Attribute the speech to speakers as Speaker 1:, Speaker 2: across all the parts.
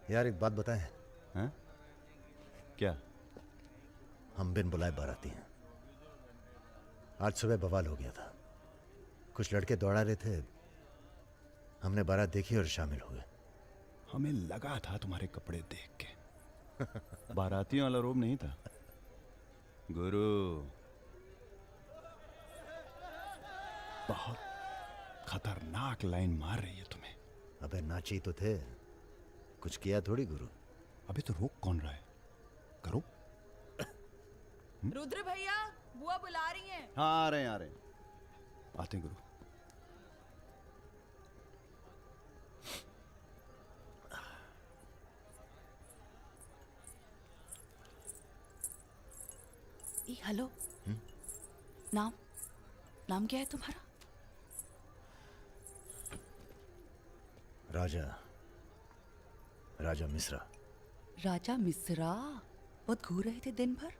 Speaker 1: यार एक बात बताएं।
Speaker 2: हाँ? क्या?
Speaker 1: हम बिन बुलाए बाराती हैं। आज सुबह बवाल हो गया था। कुछ लड़के दौड़ा रहे थे, हमने बारात देखी और शामिल हुए।
Speaker 2: हमें लगा था तुम्हारे कपड़े देख के। बारातियों वाला रोब नहीं था गुरु। बहुत खतरनाक लाइन मार रही है तुम्हें।
Speaker 1: अबे नाची तो थे, कुछ किया थोड़ी गुरु।
Speaker 2: अबे तो रोक कौन रहा है? करो।
Speaker 3: रुद्र भैया, बुआ बुला रही हैं।
Speaker 2: हाँ, आ रहे हैं आते हैं गुरु।
Speaker 3: हेलो। नाम क्या है तुम्हारा?
Speaker 1: राजा मिश्रा।
Speaker 3: राजा मिश्रा। बहुत घूर रहे थे दिन भर।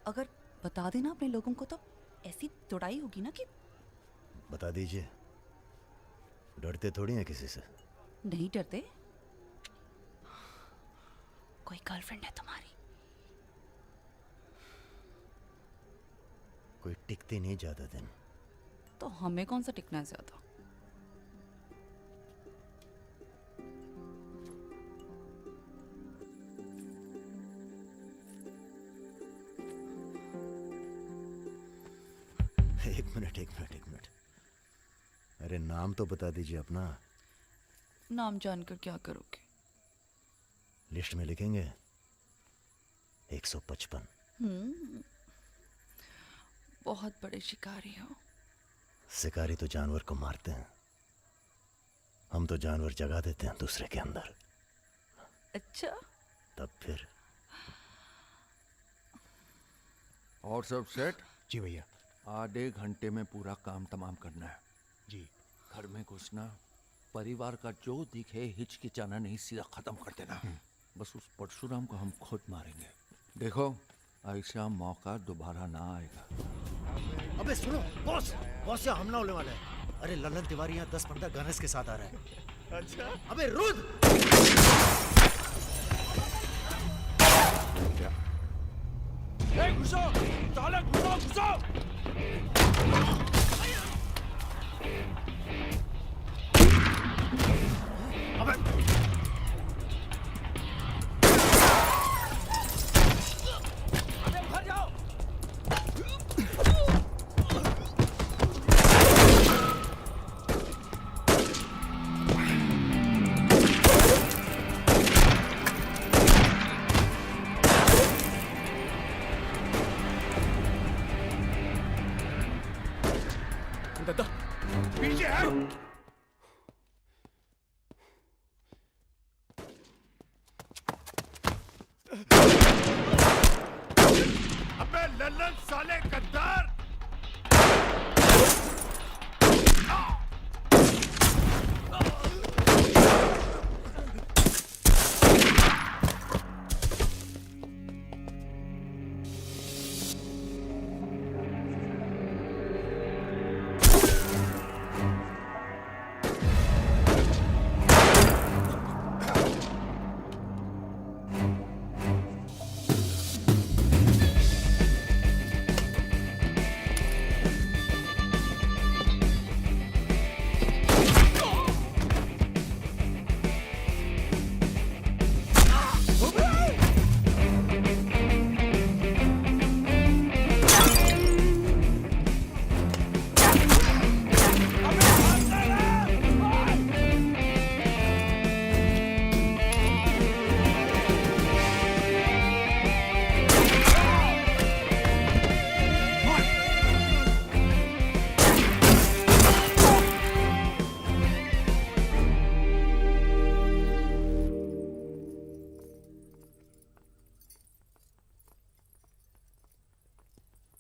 Speaker 3: अगर बता देना अपने लोगों को तो ऐसी तोड़ाई होगी ना कि।
Speaker 1: बता दीजिए, डरते थोड़ी हैं किसी से।
Speaker 3: नहीं डरते। कोई गर्लफ्रेंड है तुम्हारी?
Speaker 1: कोई टिकती नहीं ज्यादा दिन।
Speaker 3: तो हमें कौन सा टिकना है ज्यादा?
Speaker 1: एक मिनट। अरे नाम तो बता दीजिए अपना।
Speaker 3: नाम जानकर क्या करोगे?
Speaker 1: लिस्ट में लिखेंगे 155।
Speaker 3: बहुत बड़े शिकारी हो।
Speaker 1: शिकारी तो जानवर को मारते हैं, हम तो जानवर जगा देते हैं दूसरे के अंदर।
Speaker 3: अच्छा।
Speaker 1: तब फिर
Speaker 4: और सब सेट?
Speaker 2: जी भैया।
Speaker 4: आधे घंटे में पूरा काम तमाम करना है।
Speaker 2: जी।
Speaker 4: घर में घुसना, परिवार का जो दिखे हिचकिचाना नहीं, सीधा खत्म कर देना। बस उस परशुराम को हम खुद मारेंगे। देखो, ऐसा मौका दोबारा ना आएगा।
Speaker 1: अबे सुनो बॉस यहाँ हमला होने वाला है। अरे ललन तिवारी यहाँ 10-15 गनर्स के साथ आ रहा है। अच्छा। अबे रुद।
Speaker 4: घुसो, साले घुसो। पीछे है। अबे लल्लन साले गद्दार।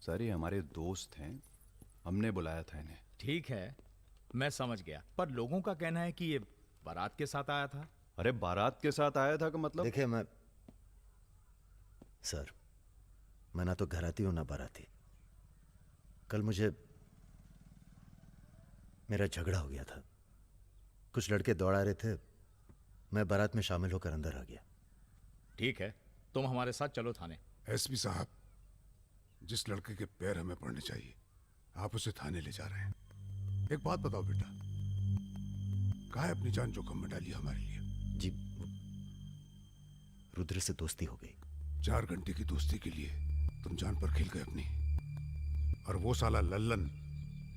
Speaker 2: सर ये हमारे दोस्त हैं, हमने बुलाया था इन्हें।
Speaker 5: ठीक है, मैं समझ गया, पर लोगों का कहना है कि ये बारात के साथ आया था।
Speaker 2: अरे बारात के साथ आया था का मतलब?
Speaker 1: देखिए सर, मैं ना तो घराती हूं ना बाराती। कल मुझे मेरा झगड़ा हो गया था। कुछ लड़के दौड़ा रहे थे, मैं बारात में शामिल होकर अंदर आ गया।
Speaker 5: ठीक है, तुम हमारे साथ चलो थाने।
Speaker 6: एसपी साहब, जिस लड़के के पैर हमें पड़ने चाहिए आप उसे थाने ले जा रहे हैं। एक बात बताओ बेटा, काहे अपनी जान जोखिम में डाली हमारे लिए?
Speaker 1: जी, रुद्र से दोस्ती हो गई।
Speaker 6: 4 घंटे की दोस्ती के लिए तुम जान पर खेल गए अपनी, और वो साला लल्लन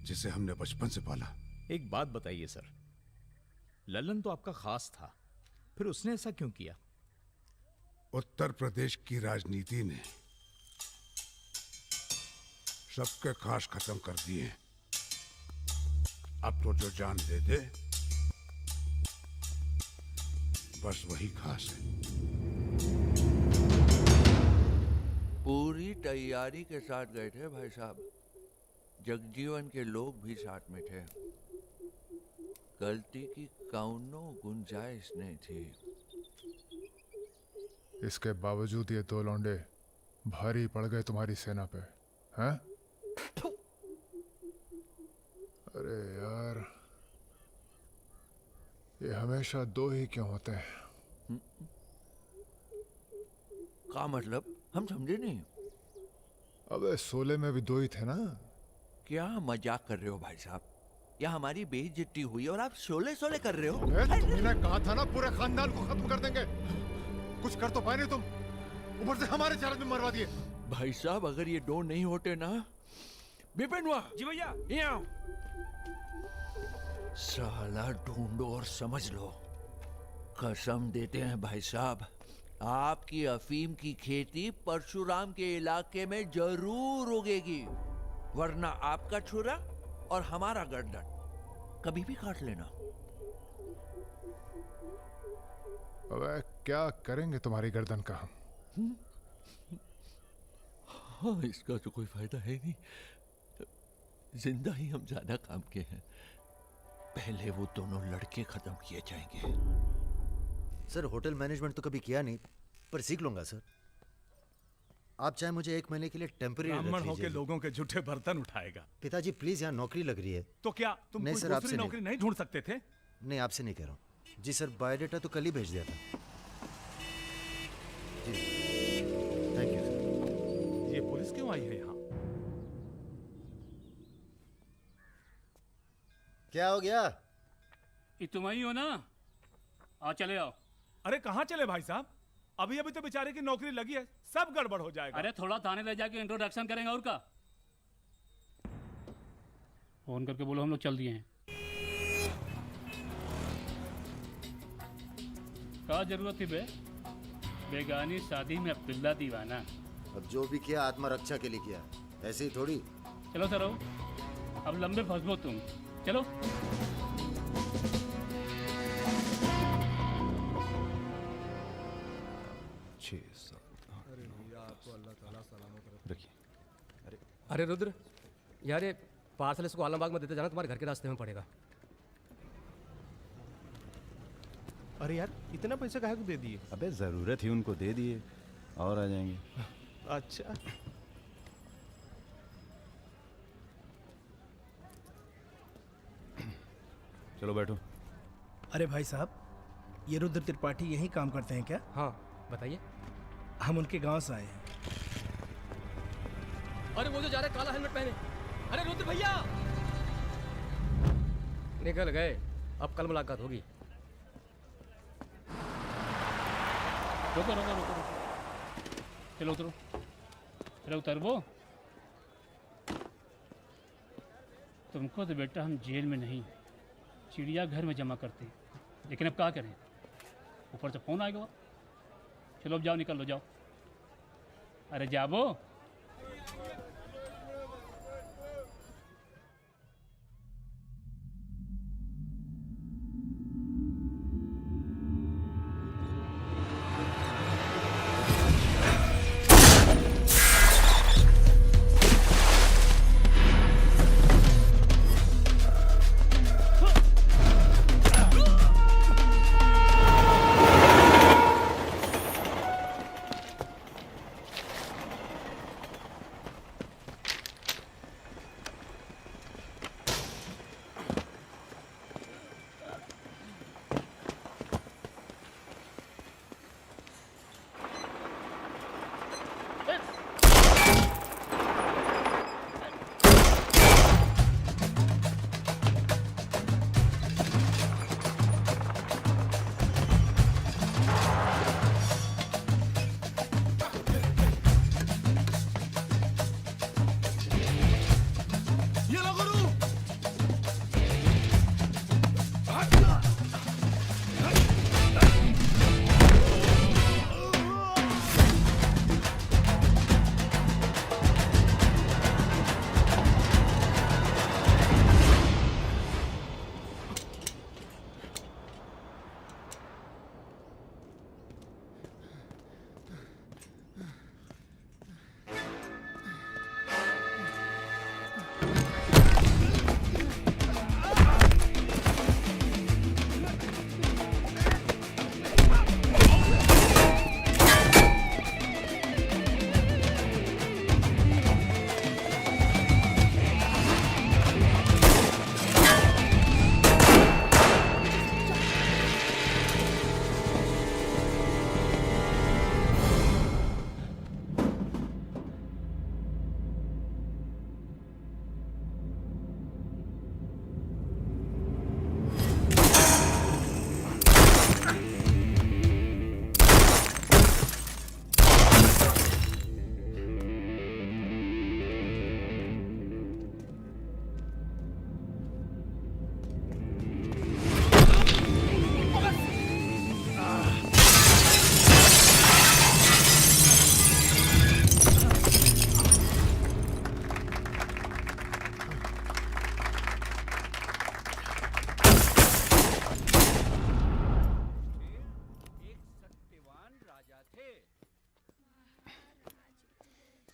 Speaker 6: जिसे हमने बचपन से पाला।
Speaker 5: एक बात बताइए सर, लल्लन तो आपका खास था, फिर उसने ऐसा क्यों किया?
Speaker 6: उत्तर प्रदेश की राजनीति ने सबके खास खत्म कर दिए। अब तो जो जान दे दे बस वही खास है।
Speaker 4: पूरी तैयारी के साथ गए थे भाई साहब। जगजीवन के लोग भी साथ में थे। गलती की कौनो गुंजाइश नहीं थी।
Speaker 7: इसके बावजूद ये 2 लौंडे भारी पड़ गए तुम्हारी सेना पे, हैं? अरे यार, ये हमेशा 2 ही क्यों होते हैं?
Speaker 4: का मतलब? हम समझे नहीं।
Speaker 7: अबे 16 में भी 2 ही थे ना?
Speaker 4: क्या मजाक कर रहे हो भाई साहब? या हमारी बेइज्जती हुई और आप 16 कर रहे हो?
Speaker 7: तुमने कहा था ना पूरे खानदान को खत्म कर देंगे। कुछ कर तो पाए नहीं तुम, ऊपर से हमारे 4 आदमी मरवा दिए।
Speaker 4: भाई साहब, अगर ये 2 नहीं होते ना। बिपिन हुआ जी भैया, यहाँ आओ। साला ढूंढो और समझ लो। कसम देते हैं भाई साहब, आपकी अफीम की खेती परशुराम के इलाके में जरूर उगेगी, वरना आपका छुरा और हमारा गर्दन कभी भी काट लेना।
Speaker 7: अबे क्या करेंगे तुम्हारी गर्दन का हम?
Speaker 4: हाँ, इसका तो कोई फायदा है नहीं। जिंदा ही हम ज्यादा काम के हैं। पहले वो दोनों लड़के खत्म किए जाएंगे।
Speaker 1: सर, होटल मैनेजमेंट तो कभी किया नहीं, पर सीख लूंगा सर। आप चाहे मुझे 1 महीने के लिए टेम्पररी
Speaker 8: ब्राह्मण होके लोगों के झूठे बर्तन उठाएगा।
Speaker 1: पिताजी प्लीज, यहाँ नौकरी लग रही है।
Speaker 8: तो क्या तुम
Speaker 1: नहीं
Speaker 8: कोई
Speaker 1: सर, आपसे
Speaker 8: दूसरी नौकरी नहीं ढूंढ सकते थे?
Speaker 1: नहीं, आपसे नहीं कह रहा हूँ जी सर। बायोडेटा तो कल ही भेज दिया था जी। Thank you sir.
Speaker 8: ये पुलिस क्यों आई है यहाँ?
Speaker 1: क्या हो गया?
Speaker 9: ये तुम ही हो ना? आ चले आओ।
Speaker 8: अरे कहाँ चले भाई साहब? अभी अभी तो बेचारे की नौकरी लगी है, सब गड़बड़ हो जाएगा।
Speaker 9: अरे थोड़ा थाने ले जाके इंट्रोडक्शन करेंगे और का। फोन करके बोलो हम लोग चल दिए हैं। क्या जरूरत थी बे? बेगानी शादी में अब्दुल्ला दीवाना।
Speaker 1: अब जो भी किया आत्मरक्षा के लिए किया, ऐसे ही थोड़ी।
Speaker 9: चलो सर, अब लंबे फंसबो तुम। चलो।
Speaker 10: अरे रुद्र यार, ये पार्सल इसको आलमबाग में देते जाना, तुम्हारे घर के रास्ते में पड़ेगा।
Speaker 8: अरे यार, इतना पैसा काहे को दे दिए?
Speaker 2: अबे जरूरत ही उनको दे दिए और आ जाएंगे।
Speaker 8: अच्छा,
Speaker 2: चलो बैठो।
Speaker 11: अरे भाई साहब, ये रुद्र त्रिपाठी यहीं काम करते हैं क्या?
Speaker 10: हाँ बताइए।
Speaker 11: हम उनके गांव से आए हैं।
Speaker 10: अरे वो जो जा रहे काला हेलमेट पहने। अरे रुद्र भैया, निकल गए। अब कल मुलाकात होगी।
Speaker 9: रुको रुको रुको रुको, चलो उतरो। चलो उतरबो। तुमको तो बेटा हम जेल में नहीं, चिड़ियाघर में जमा करते हैं, लेकिन अब क्या करें, ऊपर से फोन आएगा। चलो अब जाओ, निकल लो, जाओ। अरे जाबो।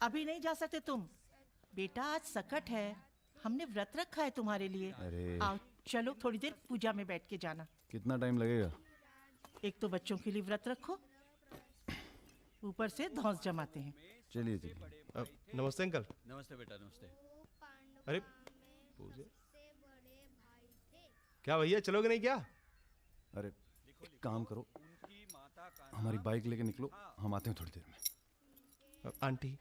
Speaker 12: अभी नहीं जा सकते तुम। बेटा आज सकट है, हमने व्रत रखा है तुम्हारे लिए।
Speaker 2: अरे
Speaker 12: आओ चलो थोड़ी देर पूजा में बैठ के जाना।
Speaker 2: कितना टाइम लगेगा?
Speaker 12: एक तो बच्चों के लिए व्रत रखो, ऊपर से धौंस जमाते हैं।
Speaker 2: चलिए चलिए।
Speaker 11: नमस्ते अंकल।
Speaker 5: नमस्ते बेटा, नमस्ते।
Speaker 11: अरे क्या भैया, चलोगे नहीं क्या?
Speaker 2: अरे एक काम करो, हमारी बाइक लेके निकलो, हम आते हैं थोड़ी देर में।
Speaker 11: आंटी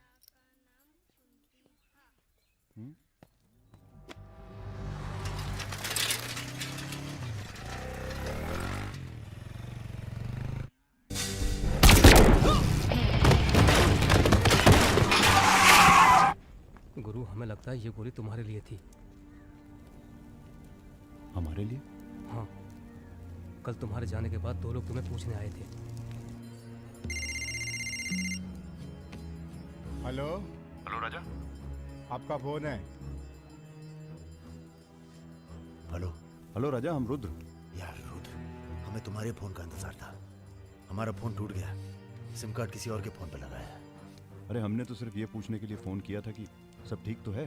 Speaker 10: गुरु, हमें लगता है ये गोली तुम्हारे लिए थी।
Speaker 2: हमारे लिए?
Speaker 10: हाँ, कल तुम्हारे जाने के बाद 2 लोग तुम्हें पूछने आए थे।
Speaker 7: हेलो
Speaker 6: हेलो राजा।
Speaker 7: आपका फोन है।
Speaker 1: हेलो।
Speaker 2: हेलो राजा, हम रुद्र।
Speaker 1: यार रुद्र, हमें तुम्हारे फोन का इंतजार था। हमारा फोन टूट गया, सिम कार्ड किसी और के फोन पर लगाया है।
Speaker 2: अरे हमने तो सिर्फ ये पूछने के लिए फोन किया था कि सब ठीक तो है।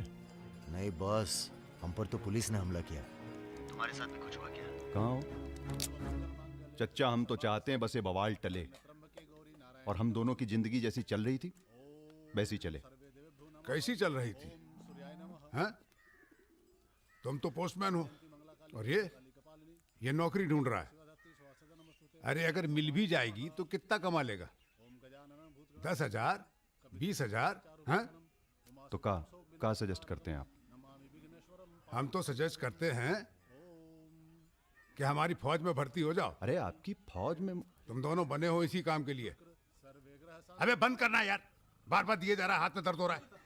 Speaker 1: नहीं बॉस, हम पर तो पुलिस ने हमला किया। तुम्हारे साथ भी कुछ हुआ क्या?
Speaker 2: कहाँ हो चच्चा? हम तो चाहते हैं बस ये बवाल टले और हम दोनों की जिंदगी जैसी चल रही थी वैसी चले।
Speaker 6: कैसी चल रही थी? हैं? तुम तो पोस्टमैन हो और ये नौकरी ढूंढ रहा है। अरे अगर मिल भी जाएगी तो कितना कमा लेगा? 10,000, 20,000? हैं?
Speaker 2: तो का सजेस्ट करते हैं आप?
Speaker 6: हम तो सजेस्ट करते हैं कि हमारी फौज में भर्ती हो जाओ।
Speaker 2: अरे आपकी फौज में?
Speaker 6: तुम दोनों बने हो इसी काम के लिए। अबे बंद करना यार, बार बार दिए जा रहा है, हाथ में दर्द हो रहा है।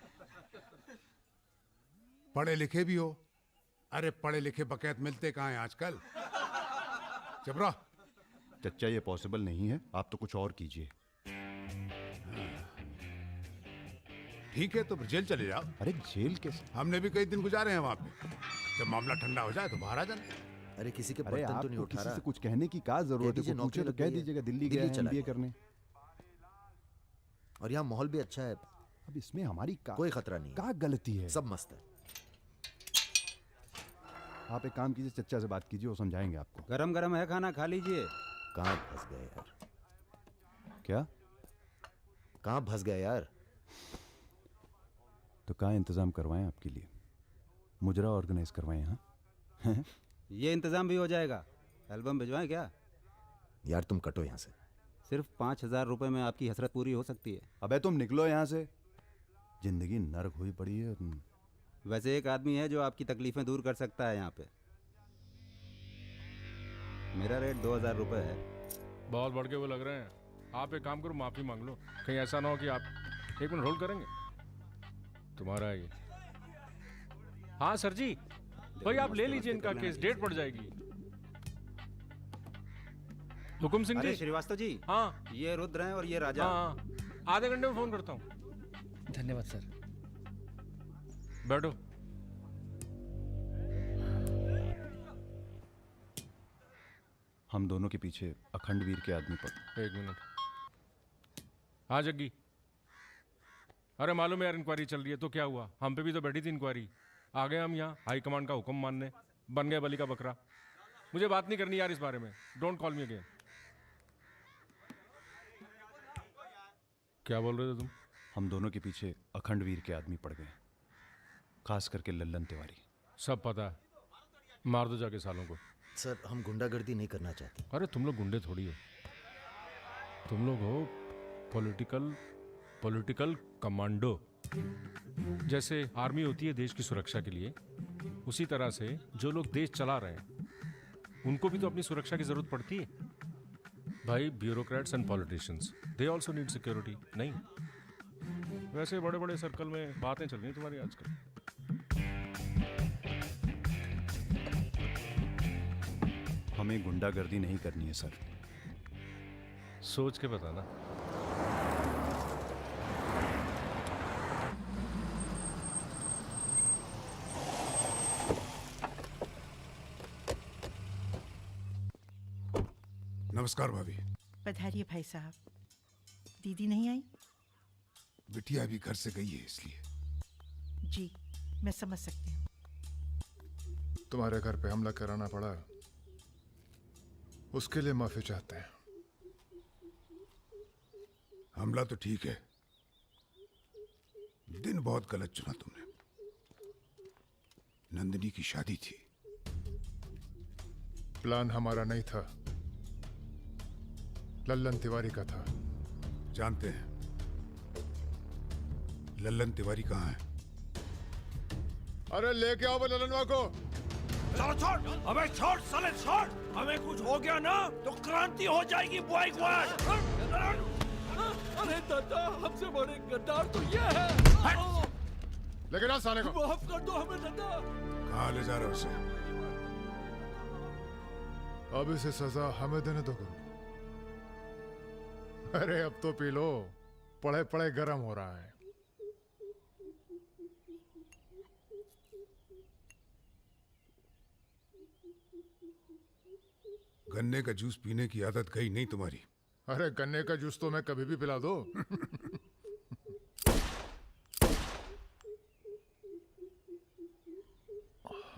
Speaker 6: पढ़े लिखे भी हो। अरे पढ़े लिखे बकैत मिलते कहाँ हैं आजकल? चुप रहो।
Speaker 2: चच्चा ये पॉसिबल नहीं है, आप तो कुछ और कीजिए।
Speaker 6: ठीक है तो फिर जेल चले जाओ।
Speaker 2: अरे जेल कैसे?
Speaker 6: हमने भी कई दिन गुजारे हैं वहां पे। जब मामला ठंडा हो जाए तो बाहर आ जाना।
Speaker 1: अरे किसी के
Speaker 2: अरे
Speaker 1: बर्तन तो नहीं
Speaker 2: आपको
Speaker 1: उठा
Speaker 2: किसी
Speaker 1: रहा।
Speaker 2: से कुछ कहने की क्या जरूरत है? पूछे तो कह दीजिएगा दिल्ली गया है MBA करने।
Speaker 1: और यहाँ माहौल भी अच्छा है।
Speaker 2: अब इसमें हमारी
Speaker 1: कोई खतरा नहीं है।
Speaker 2: क्या गलती है?
Speaker 1: सब मस्त है।
Speaker 2: आप एक काम कीजिए, चच्चा से बात कीजिए, वो समझाएंगे आपको।
Speaker 13: गरम गरम है, खाना खा लीजिए।
Speaker 1: कहाँ फंस गए यार?
Speaker 2: क्या?
Speaker 1: कहाँ फंस गए यार?
Speaker 2: तो कहाँ इंतजाम करवाएं आपके लिए? मुजरा ऑर्गेनाइज करवाएं? हाँ
Speaker 13: ये इंतजाम भी हो जाएगा। एल्बम भिजवाएं क्या?
Speaker 1: यार तुम कटो यहाँ से।
Speaker 13: सिर्फ 5,000 रुपए में आपकी हसरत पूरी हो सकती है।
Speaker 2: अबे तुम निकलो यहाँ से, जिंदगी नर्क हुई पड़ी है।
Speaker 13: वैसे एक आदमी है जो आपकी तकलीफें दूर कर सकता है यहाँ पे। मेरा रेट 2,000 रुपए है।
Speaker 8: बहुत बढ़ के वो लग रहे हैं। आप एक काम करो, माफी मांग लो। कहीं ऐसा ना हो कि आप 1 मिनट होल्ड करेंगे। तुम्हारा ये। हाँ सर जी, भाई आप ले लीजिए इनका केस, डेट पड़ जाएगी। हुकुम सिंह जी।
Speaker 13: श्रीवास्तव जी।
Speaker 8: हाँ
Speaker 13: ये रुद्र हैं और ये राजा।
Speaker 8: हाँ, आधे घंटे में फोन करता हूँ।
Speaker 11: धन्यवाद सर।
Speaker 8: बैठो।
Speaker 2: हम दोनों के पीछे अखंड वीर के आदमी पर।
Speaker 8: 1 मिनट। हाँ जग्गी। अरे मालूम है यार, इंक्वायरी चल रही है। तो क्या हुआ? हम पे भी तो बैठी थी इंक्वायरी। आ गए हम यहाँ हाई कमांड का हुक्म मानने, बन गए बलि का बकरा। मुझे बात नहीं करनी यार इस बारे में। Don't call me again. क्या बोल रहे थे तुम?
Speaker 2: हम दोनों के पीछे अखंड वीर के आदमी पड़ गए, खास करके लल्लन तिवारी।
Speaker 8: सब पता है, मार दो जाके सालों को।
Speaker 1: सर हम गुंडागर्दी नहीं करना चाहते।
Speaker 8: अरे तुम लोग गुंडे थोड़ी हो, तुम लोग हो पॉलिटिकल कमांडो। जैसे आर्मी होती है देश की सुरक्षा के लिए, उसी तरह से जो लोग देश चला रहे हैं उनको भी तो अपनी सुरक्षा की जरूरत पड़ती है भाई। Bureaucrats and politicians, they also need security. नहीं वैसे बड़े बड़े सर्कल में बातें चल रही हैं तुम्हारी आजकल।
Speaker 2: हमें गुंडागर्दी नहीं करनी है सर।
Speaker 8: सोच के बताना।
Speaker 6: नमस्कार भाभी।
Speaker 12: पधारिए भाई साहब। दीदी नहीं आई?
Speaker 6: बिटिया भी घर से गई है इसलिए।
Speaker 12: जी मैं समझ सकती हूँ।
Speaker 7: तुम्हारे घर पे हमला कराना पड़ा, उसके लिए माफी चाहते हैं।
Speaker 6: हमला तो ठीक है, दिन बहुत गलत चुना तुमने। नंदिनी की शादी थी।
Speaker 7: प्लान हमारा नहीं था, लल्लन तिवारी का था।
Speaker 6: जानते हैं लल्लन तिवारी कहाँ है?
Speaker 7: अरे लेके आओ लल्लनवा को।
Speaker 4: छोड़, अबे छोड़ साले छोड़। हमें कुछ हो गया ना तो क्रांति हो जाएगी बॉय स्क्वाड। अरे दादा, हमसे बड़े गद्दार तो ये है।
Speaker 7: लेकिन आ साले को।
Speaker 4: माफ कर दो हमें दादा।
Speaker 6: कहाँ ले जा रहे हो उसे?
Speaker 7: अब इसे सजा हमें देने दो गुरु। अरे अब तो पी लो, पड़े पड़े गर्म हो रहा है।
Speaker 6: गन्ने का जूस पीने की आदत गई नहीं तुम्हारी।
Speaker 7: अरे गन्ने का जूस तो मैं कभी भी पिला दो।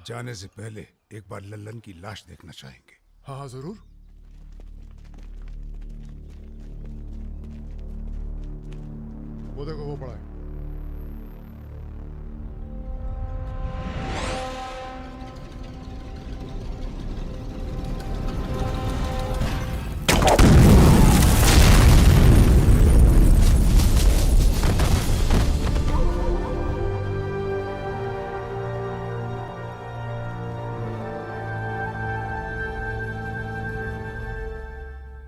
Speaker 6: जाने से पहले एक बार लल्लन की लाश देखना चाहेंगे।
Speaker 7: हाँ हाँ जरूर। वो देखो वो पड़ा है।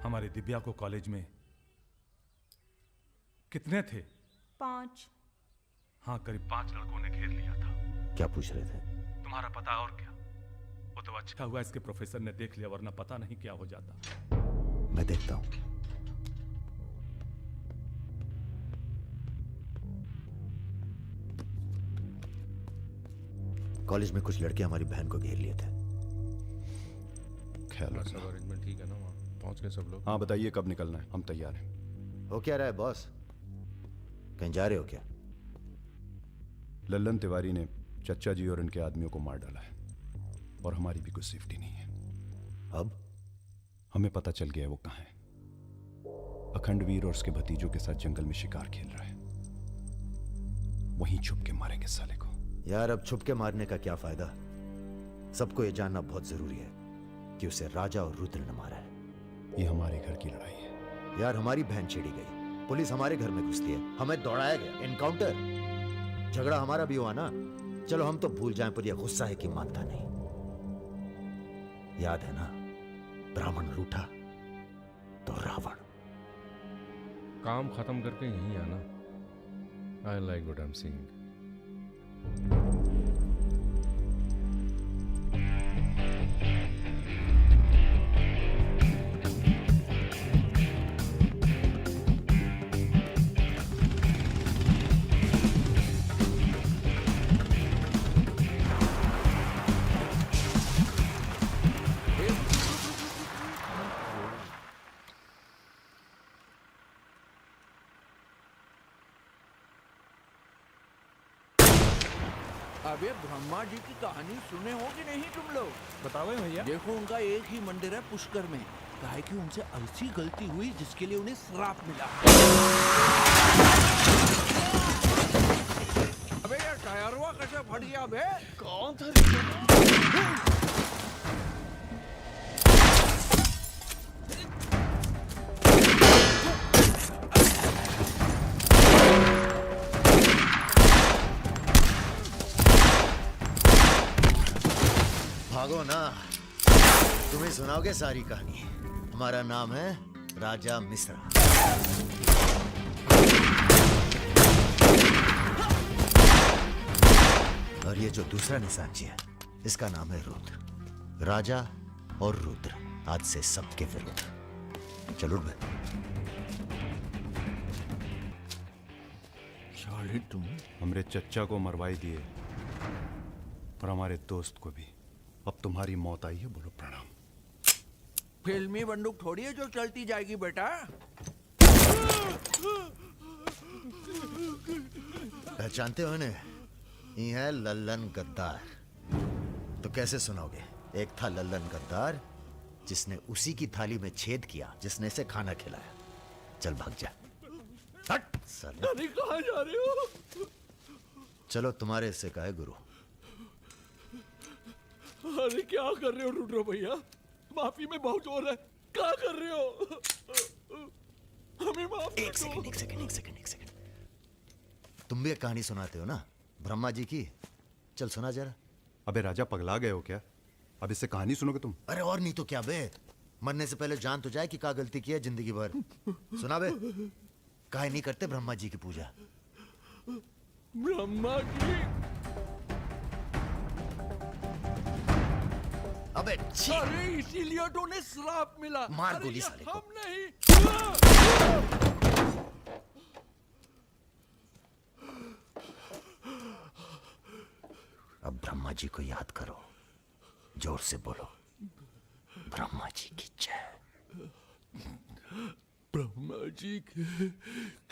Speaker 14: हमारी दिव्या को कॉलेज में कितने थे?
Speaker 15: 5।
Speaker 14: हाँ, करीब 5 लड़कों ने घेर लिया था।
Speaker 1: क्या पूछ रहे थे?
Speaker 14: तुम्हारा पता और क्या? वो तो अच्छा हुआ इसके प्रोफेसर ने देख लिया, वरना पता नहीं क्या हो जाता।
Speaker 1: मैं देखता हूं। कॉलेज में कुछ लड़के हमारी बहन को घेर लिए थे।
Speaker 2: ख्याल
Speaker 8: सब
Speaker 2: रखना।
Speaker 8: अरेंजमेंट ठीक है ना? वहाँ पहुंच गए सब लोग?
Speaker 2: हाँ बताइए कब निकलना है, हम तैयार हैं।
Speaker 1: हो क्या रहा है बॉस? कहीं जा रहे हो क्या?
Speaker 2: लल्लन तिवारी ने चच्चा जी और इनके आदमियों को मार डाला है और हमारी भी कुछ सेफ्टी नहीं है।
Speaker 1: अब
Speaker 2: हमें पता चल गया है वो कहाँ है। अखंडवीर और उसके भतीजों के साथ जंगल में शिकार खेल रहा है। वहीं छुप के मारेंगे साले को।
Speaker 1: यार अब छुप के मारने का क्या फायदा? सबको ये जानना बहुत जरूरी है कि उसे राजा और रुद्र ने मारा है।
Speaker 2: ये हमारे घर की लड़ाई है।
Speaker 1: यार हमारी बहन छेड़ी गई, पुलिस हमारे घर में घुसती है, हमें दौड़ाया गया, एनकाउंटर, झगड़ा हमारा भी हुआ ना। चलो हम तो भूल जाएं, पर यह गुस्सा है कि मानता नहीं। याद है ना, ब्राह्मण रूठा तो रावण।
Speaker 8: काम खत्म करके यहीं आना। I like what I am seeing.
Speaker 4: अबे ब्रह्मा जी की कहानी सुने हो कि नहीं तुम लोग?
Speaker 10: बताओ भैया।
Speaker 4: देखो उनका एक ही मंदिर है पुष्कर में। काहे कि उनसे ऐसी गलती हुई जिसके लिए उन्हें श्राप मिला। अबे यार टायरवा कैसे फट गया बे? कौन था?
Speaker 1: भागो ना, तुम्हें सुनाओगे सारी कहानी। हमारा नाम है राजा मिश्रा। और ये जो दूसरा निशानची है, इसका नाम है रुद्र। राजा और रुद्र आज से सबके विरुद्ध। चलो उठ बे।
Speaker 4: साले तुम
Speaker 2: हमरे चच्चा को मरवाई दिए और हमारे दोस्त को भी। अब तुम्हारी मौत आई है, बोलो प्रणाम।
Speaker 4: फिल्मी बंदूक थोड़ी है जो चलती जाएगी बेटा।
Speaker 1: पहचानते हो इन्हें? ये है लल्लन गद्दार। तो कैसे सुनोगे? एक था लल्लन गद्दार जिसने उसी की थाली में छेद किया जिसने इसे खाना खिलाया। चल भाग जा। हट साला।
Speaker 4: कहाँ जा रहे हो?
Speaker 1: चलो तुम्हारे हिस्से का है गुरु।
Speaker 4: अरे क्या कर रहे हो रुद्र भैया? माफी में बहुत जोर है, क्या कर रहे हो? हमें माफ कर दो।
Speaker 1: एक सेकंड। तुम भी एक कहानी सुनाते हो ना ब्रह्मा जी की? चल सुना जरा।
Speaker 2: अबे राजा, पगला गए हो क्या? अब इससे कहानी सुनोगे तुम?
Speaker 1: अरे और नहीं तो क्या बे, मरने से पहले जान तो जाए कि क्या गलती की है जिंदगी भर। सुना बे। काहे नहीं करते ब्रह्मा जी की पूजा?
Speaker 4: ब्रह्मा की?
Speaker 1: अबे
Speaker 4: अरे इसीलिए तो उन्हें श्राप मिला।
Speaker 1: मार
Speaker 4: अरे
Speaker 1: गोली
Speaker 4: ये
Speaker 1: साले को।
Speaker 4: हम नहीं।
Speaker 1: अब ब्रह्मा जी को याद करो, जोर से बोलो, ब्रह्मा जी की जय।
Speaker 4: ब्रह्मा जी की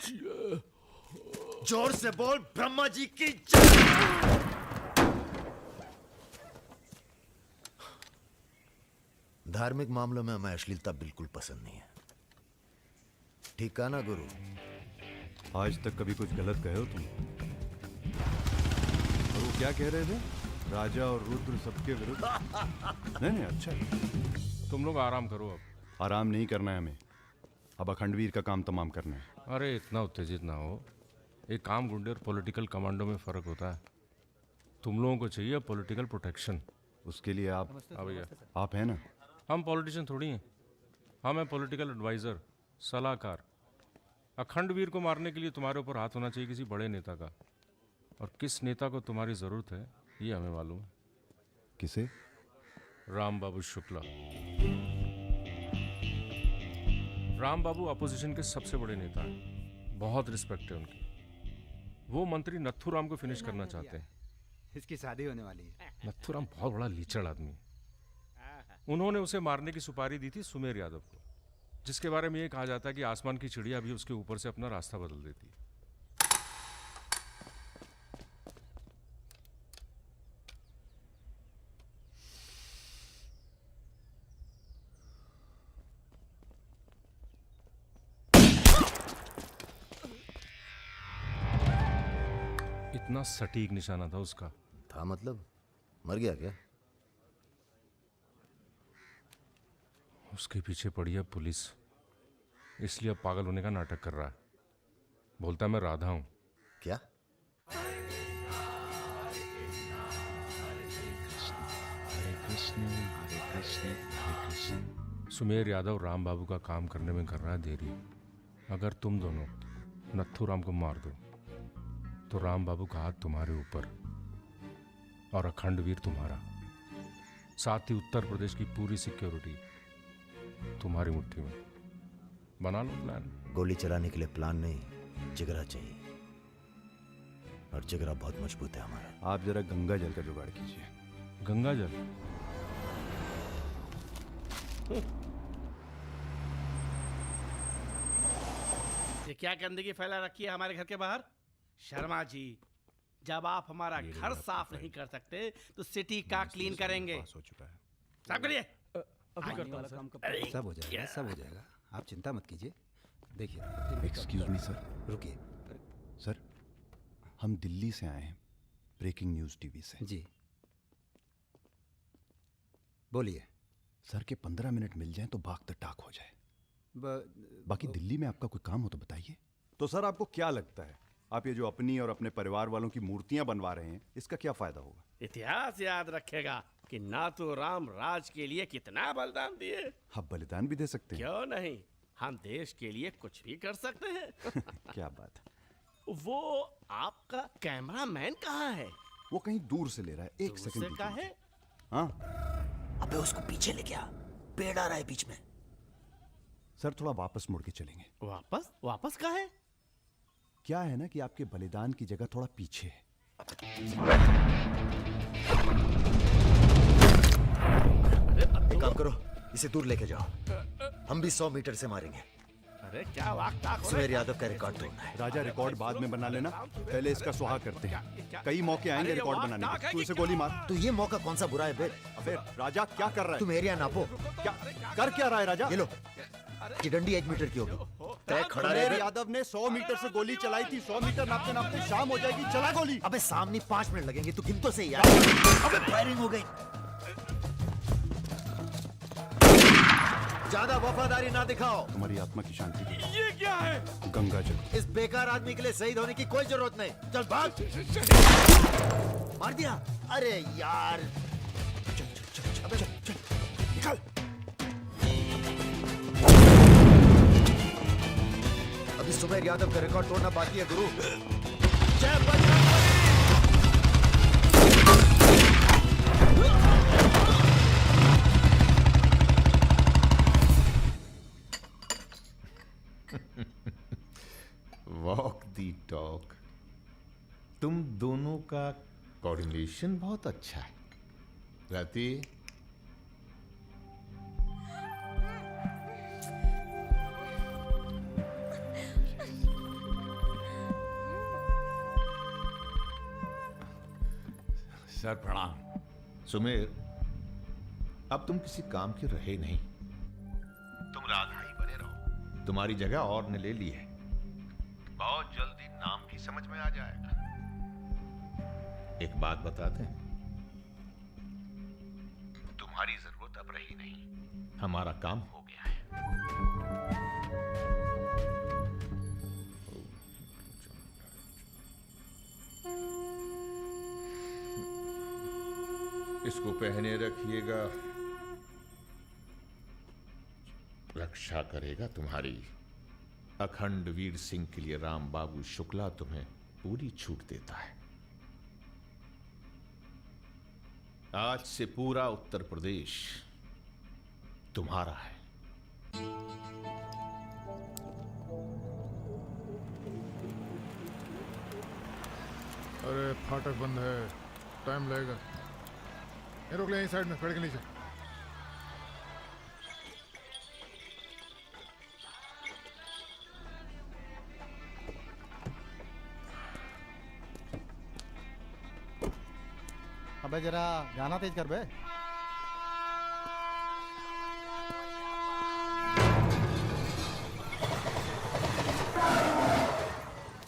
Speaker 4: जय।
Speaker 1: जोर से बोल, ब्रह्मा जी की जय। धार्मिक मामलों में हमें अश्लीलता बिल्कुल पसंद नहीं है। ठीक कहा ना गुरु?
Speaker 2: आज तक कभी कुछ गलत कहे हो तुम? और वो क्या कह रहे थे? राजा और रुद्र सबके विरुद्ध? नहीं, अच्छा।
Speaker 8: तुम लोग आराम करो अब।
Speaker 2: आराम नहीं करना है हमें, अब अखंडवीर का काम तमाम करना है।
Speaker 8: अरे इतना उत्तेजित ना हो। एक काम गुंडे और पॉलिटिकल कमांडो में फ़र्क होता है। तुम लोगों को चाहिए पॉलिटिकल प्रोटेक्शन।
Speaker 2: उसके लिए आप
Speaker 8: भैया,
Speaker 2: आप हैं ना?
Speaker 8: हम पॉलिटिशियन थोड़ी हैं, हम हैं पॉलिटिकल एडवाइज़र, सलाहकार। अखंडवीर को मारने के लिए तुम्हारे ऊपर हाथ होना चाहिए किसी बड़े नेता का, और किस नेता को तुम्हारी ज़रूरत है ये हमें मालूम है।
Speaker 2: किसे?
Speaker 8: राम बाबू शुक्ला। राम बाबू अपोजिशन के सबसे बड़े नेता हैं, बहुत रिस्पेक्ट है उनकी। वो मंत्री नथुराम को फिनिश करना चाहते हैं।
Speaker 13: इसकी शादी होने वाली है।
Speaker 8: नथुराम बहुत बड़ा लीचड़ आदमी है। उन्होंने उसे मारने की सुपारी दी थी सुमेर यादव को, जिसके बारे में ये कहा जाता है कि आसमान की चिड़िया भी उसके ऊपर से अपना रास्ता बदल देती है। इतना सटीक निशाना था उसका।
Speaker 1: था मतलब? मर गया क्या?
Speaker 8: उसके पीछे पड़ी है पुलिस, इसलिए अब पागल होने का नाटक कर रहा है। बोलता है मैं राधा हूं।
Speaker 1: क्या?
Speaker 8: सुमेर यादव राम बाबू का काम करने में कर रहा है देरी। अगर तुम दोनों नथुराम को मार दो तो राम बाबू का हाथ तुम्हारे ऊपर और अखंडवीर तुम्हारा, साथ ही उत्तर प्रदेश की पूरी सिक्योरिटी तुम्हारी मुट्ठी में। बना लो प्लान।
Speaker 1: गोली चलाने के लिए प्लान नहीं, जिगरा चाहिए, और जिगरा बहुत मजबूत है हमारा।
Speaker 2: आप जरा गंगा जल का जुगाड़ कीजिए।
Speaker 8: गंगा जल?
Speaker 15: ये क्या गंदगी फैला रखी है हमारे घर के बाहर? शर्मा जी, जब आप हमारा घर साफ नहीं कर सकते तो सिटी का क्लीन करेंगे।
Speaker 2: हो चुका है।
Speaker 15: साफ करिए।
Speaker 13: सब हो जाएगा, सब हो जाएगा, आप चिंता मत कीजिए। देखिए,
Speaker 2: एक्सक्यूज मी सर।
Speaker 13: रुकिए
Speaker 2: सर, हम दिल्ली से आए हैं, ब्रेकिंग न्यूज टीवी से।
Speaker 13: जी बोलिए।
Speaker 2: सर के 15 मिनट मिल जाएं तो बाग द टाक हो जाए। बाकी दिल्ली में आपका कोई काम हो तो बताइए। तो सर आपको क्या लगता है, आप ये जो अपनी और अपने परिवार वालों की मूर्तियां बनवा रहे हैं, इसका क्या फायदा होगा?
Speaker 15: इतिहास याद रखेगा कि नाथू राम राज के लिए कितना बलिदान दिए।
Speaker 2: आप बलिदान भी दे सकते हैं।
Speaker 15: क्यों नहीं, हम देश के लिए कुछ भी कर सकते हैं।
Speaker 2: क्या बात है।
Speaker 15: वो आपका कैमरामैन कहाँ है?
Speaker 2: वो कहीं दूर से ले रहा है, एक सेकंड
Speaker 15: का है।
Speaker 2: हाँ,
Speaker 1: अबे उसको पीछे ले गया, पेड़ आ रहा है बीच में।
Speaker 2: सर थोड़ा वापस मुड़ के चलेंगे।
Speaker 15: वापस? वापस का है?
Speaker 2: क्या है ना कि आपके बलिदान की जगह थोड़ा पीछे है।
Speaker 1: एक काम करो, इसे दूर लेके जाओ, हम भी 100 मीटर से मारेंगे।
Speaker 4: अरे क्या वाक
Speaker 1: सुमेर यादव का रिकॉर्ड तोड़ना है।
Speaker 2: राजा रिकॉर्ड बाद में बना लेना, पहले इसका सुहाग करते हैं। कई मौके आएंगे रिकॉर्ड बनाने के। तू इसे गोली मार।
Speaker 1: तो ये मौका कौन सा बुरा है बे?
Speaker 2: अबे राजा क्या कर रहा है?
Speaker 1: तुम एरिया नापो।
Speaker 2: क्या कर क्या रहा है राजा?
Speaker 1: ये लो, कि डंडी 1 मीटर की होगी। तय खड़ा
Speaker 2: सुमेर
Speaker 1: रहे।
Speaker 2: यादव ने 100 मीटर से गोली चलाई थी। 100 मीटर नापते नापते शाम हो जाएगी। चला गोली।
Speaker 1: अबे सामने 5 मिनट लगेंगे, तू गिन तो सही यार। अबे फायरिंग हो गई। ज्यादा वफादारी ना दिखाओ।
Speaker 2: तुम्हारी आत्मा की शांति के लिए।
Speaker 14: ये क्या है?
Speaker 2: गंगा जल।
Speaker 1: इस बेकार आदमी के लिए शहीद होने की कोई जरूरत नहीं। चल भाग। मार दिया। अरे यार, अबे निकल। अभी सुमेर यादव का रिकॉर्ड तोड़ना बाकी है गुरु। जय बजरंगबली।
Speaker 16: वॉक दी टॉक। तुम दोनों का कोऑर्डिनेशन बहुत अच्छा है। रति,
Speaker 14: सर प्रणाम।
Speaker 16: सुमेर, अब तुम किसी काम के रहे नहीं। तुम राधा ही बने रहो। तुम्हारी जगह और ने ले ली है। बहुत जल्दी नाम भी समझ में आ जाएगा। एक बात बता दें, तुम्हारी जरूरत अब रही नहीं। हमारा काम हो गया है। इसको पहने रखिएगा। रक्षा करेगा तुम्हारी। अखंड वीर सिंह के लिए राम बाबू शुक्ला तुम्हें पूरी छूट देता है। आज से पूरा उत्तर प्रदेश तुम्हारा है।
Speaker 7: अरे फाटक बंद है, टाइम लगेगा। ये रोक ले यहीं साइड में, पेड़ के नीचे।
Speaker 13: अबे जरा गाना तेज कर बे।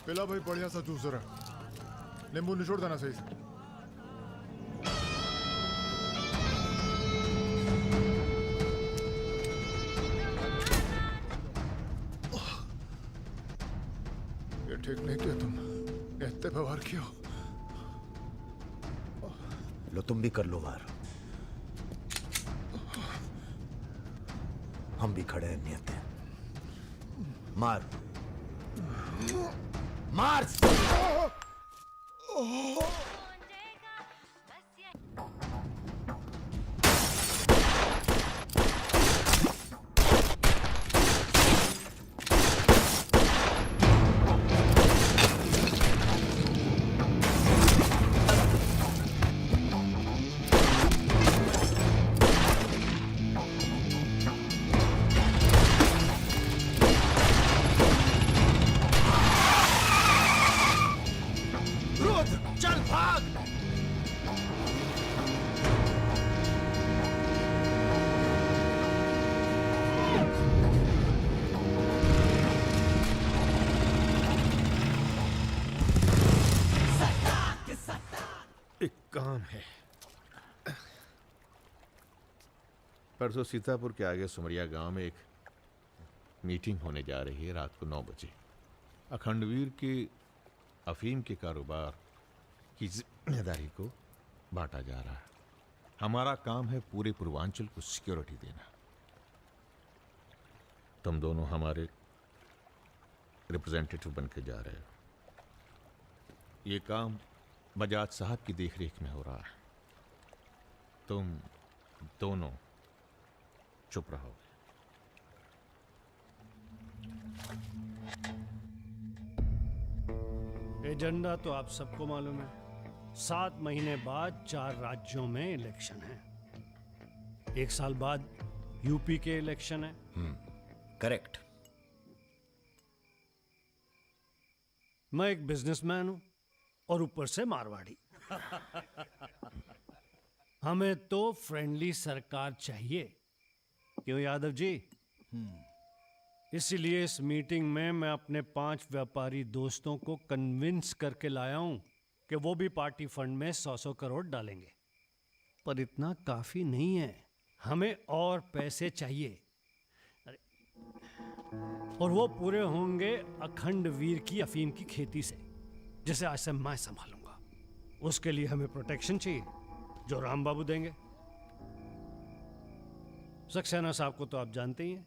Speaker 7: पिला भाई बढ़िया सा जूस जरा। नींबू निचोड़ देना सही से। ये ठीक नहीं किया तुम। इतने व्यवहार किया।
Speaker 1: लो तुम भी कर लो वार। हम भी खड़े हैं नियत है। मार मार। चल भाग।
Speaker 16: एक काम है। परसों सीतापुर के आगे सुमरिया गांव में एक मीटिंग होने जा रही है रात को 9 बजे। अखंडवीर के अफीम के कारोबार की जिम्मेदारी को बांटा जा रहा है। हमारा काम है पूरे पूर्वांचल को सिक्योरिटी देना। तुम दोनों हमारे रिप्रेजेंटेटिव बन के जा रहे हो। ये काम बजाज साहब की देखरेख में हो रहा है। तुम दोनों चुप रहो।
Speaker 17: एजेंडा तो आप सबको मालूम है। 7 महीने बाद 4 राज्यों में इलेक्शन है। 1 साल बाद यूपी के इलेक्शन है।
Speaker 1: करेक्ट।
Speaker 17: मैं एक बिजनेसमैन हूं और ऊपर से मारवाड़ी। हमें तो फ्रेंडली सरकार चाहिए, क्यों यादव जी? इसीलिए इस मीटिंग में मैं अपने 5 व्यापारी दोस्तों को कन्विंस करके लाया हूं कि वो भी पार्टी फंड में 100-100 करोड़ डालेंगे। पर इतना काफी नहीं है, हमें और पैसे चाहिए। और वो पूरे होंगे अखंड वीर की अफीम की खेती से, जिसे आज से मैं संभालूंगा। उसके लिए हमें प्रोटेक्शन चाहिए, जो राम बाबू देंगे। सक्सेना साहब को तो आप जानते ही हैं,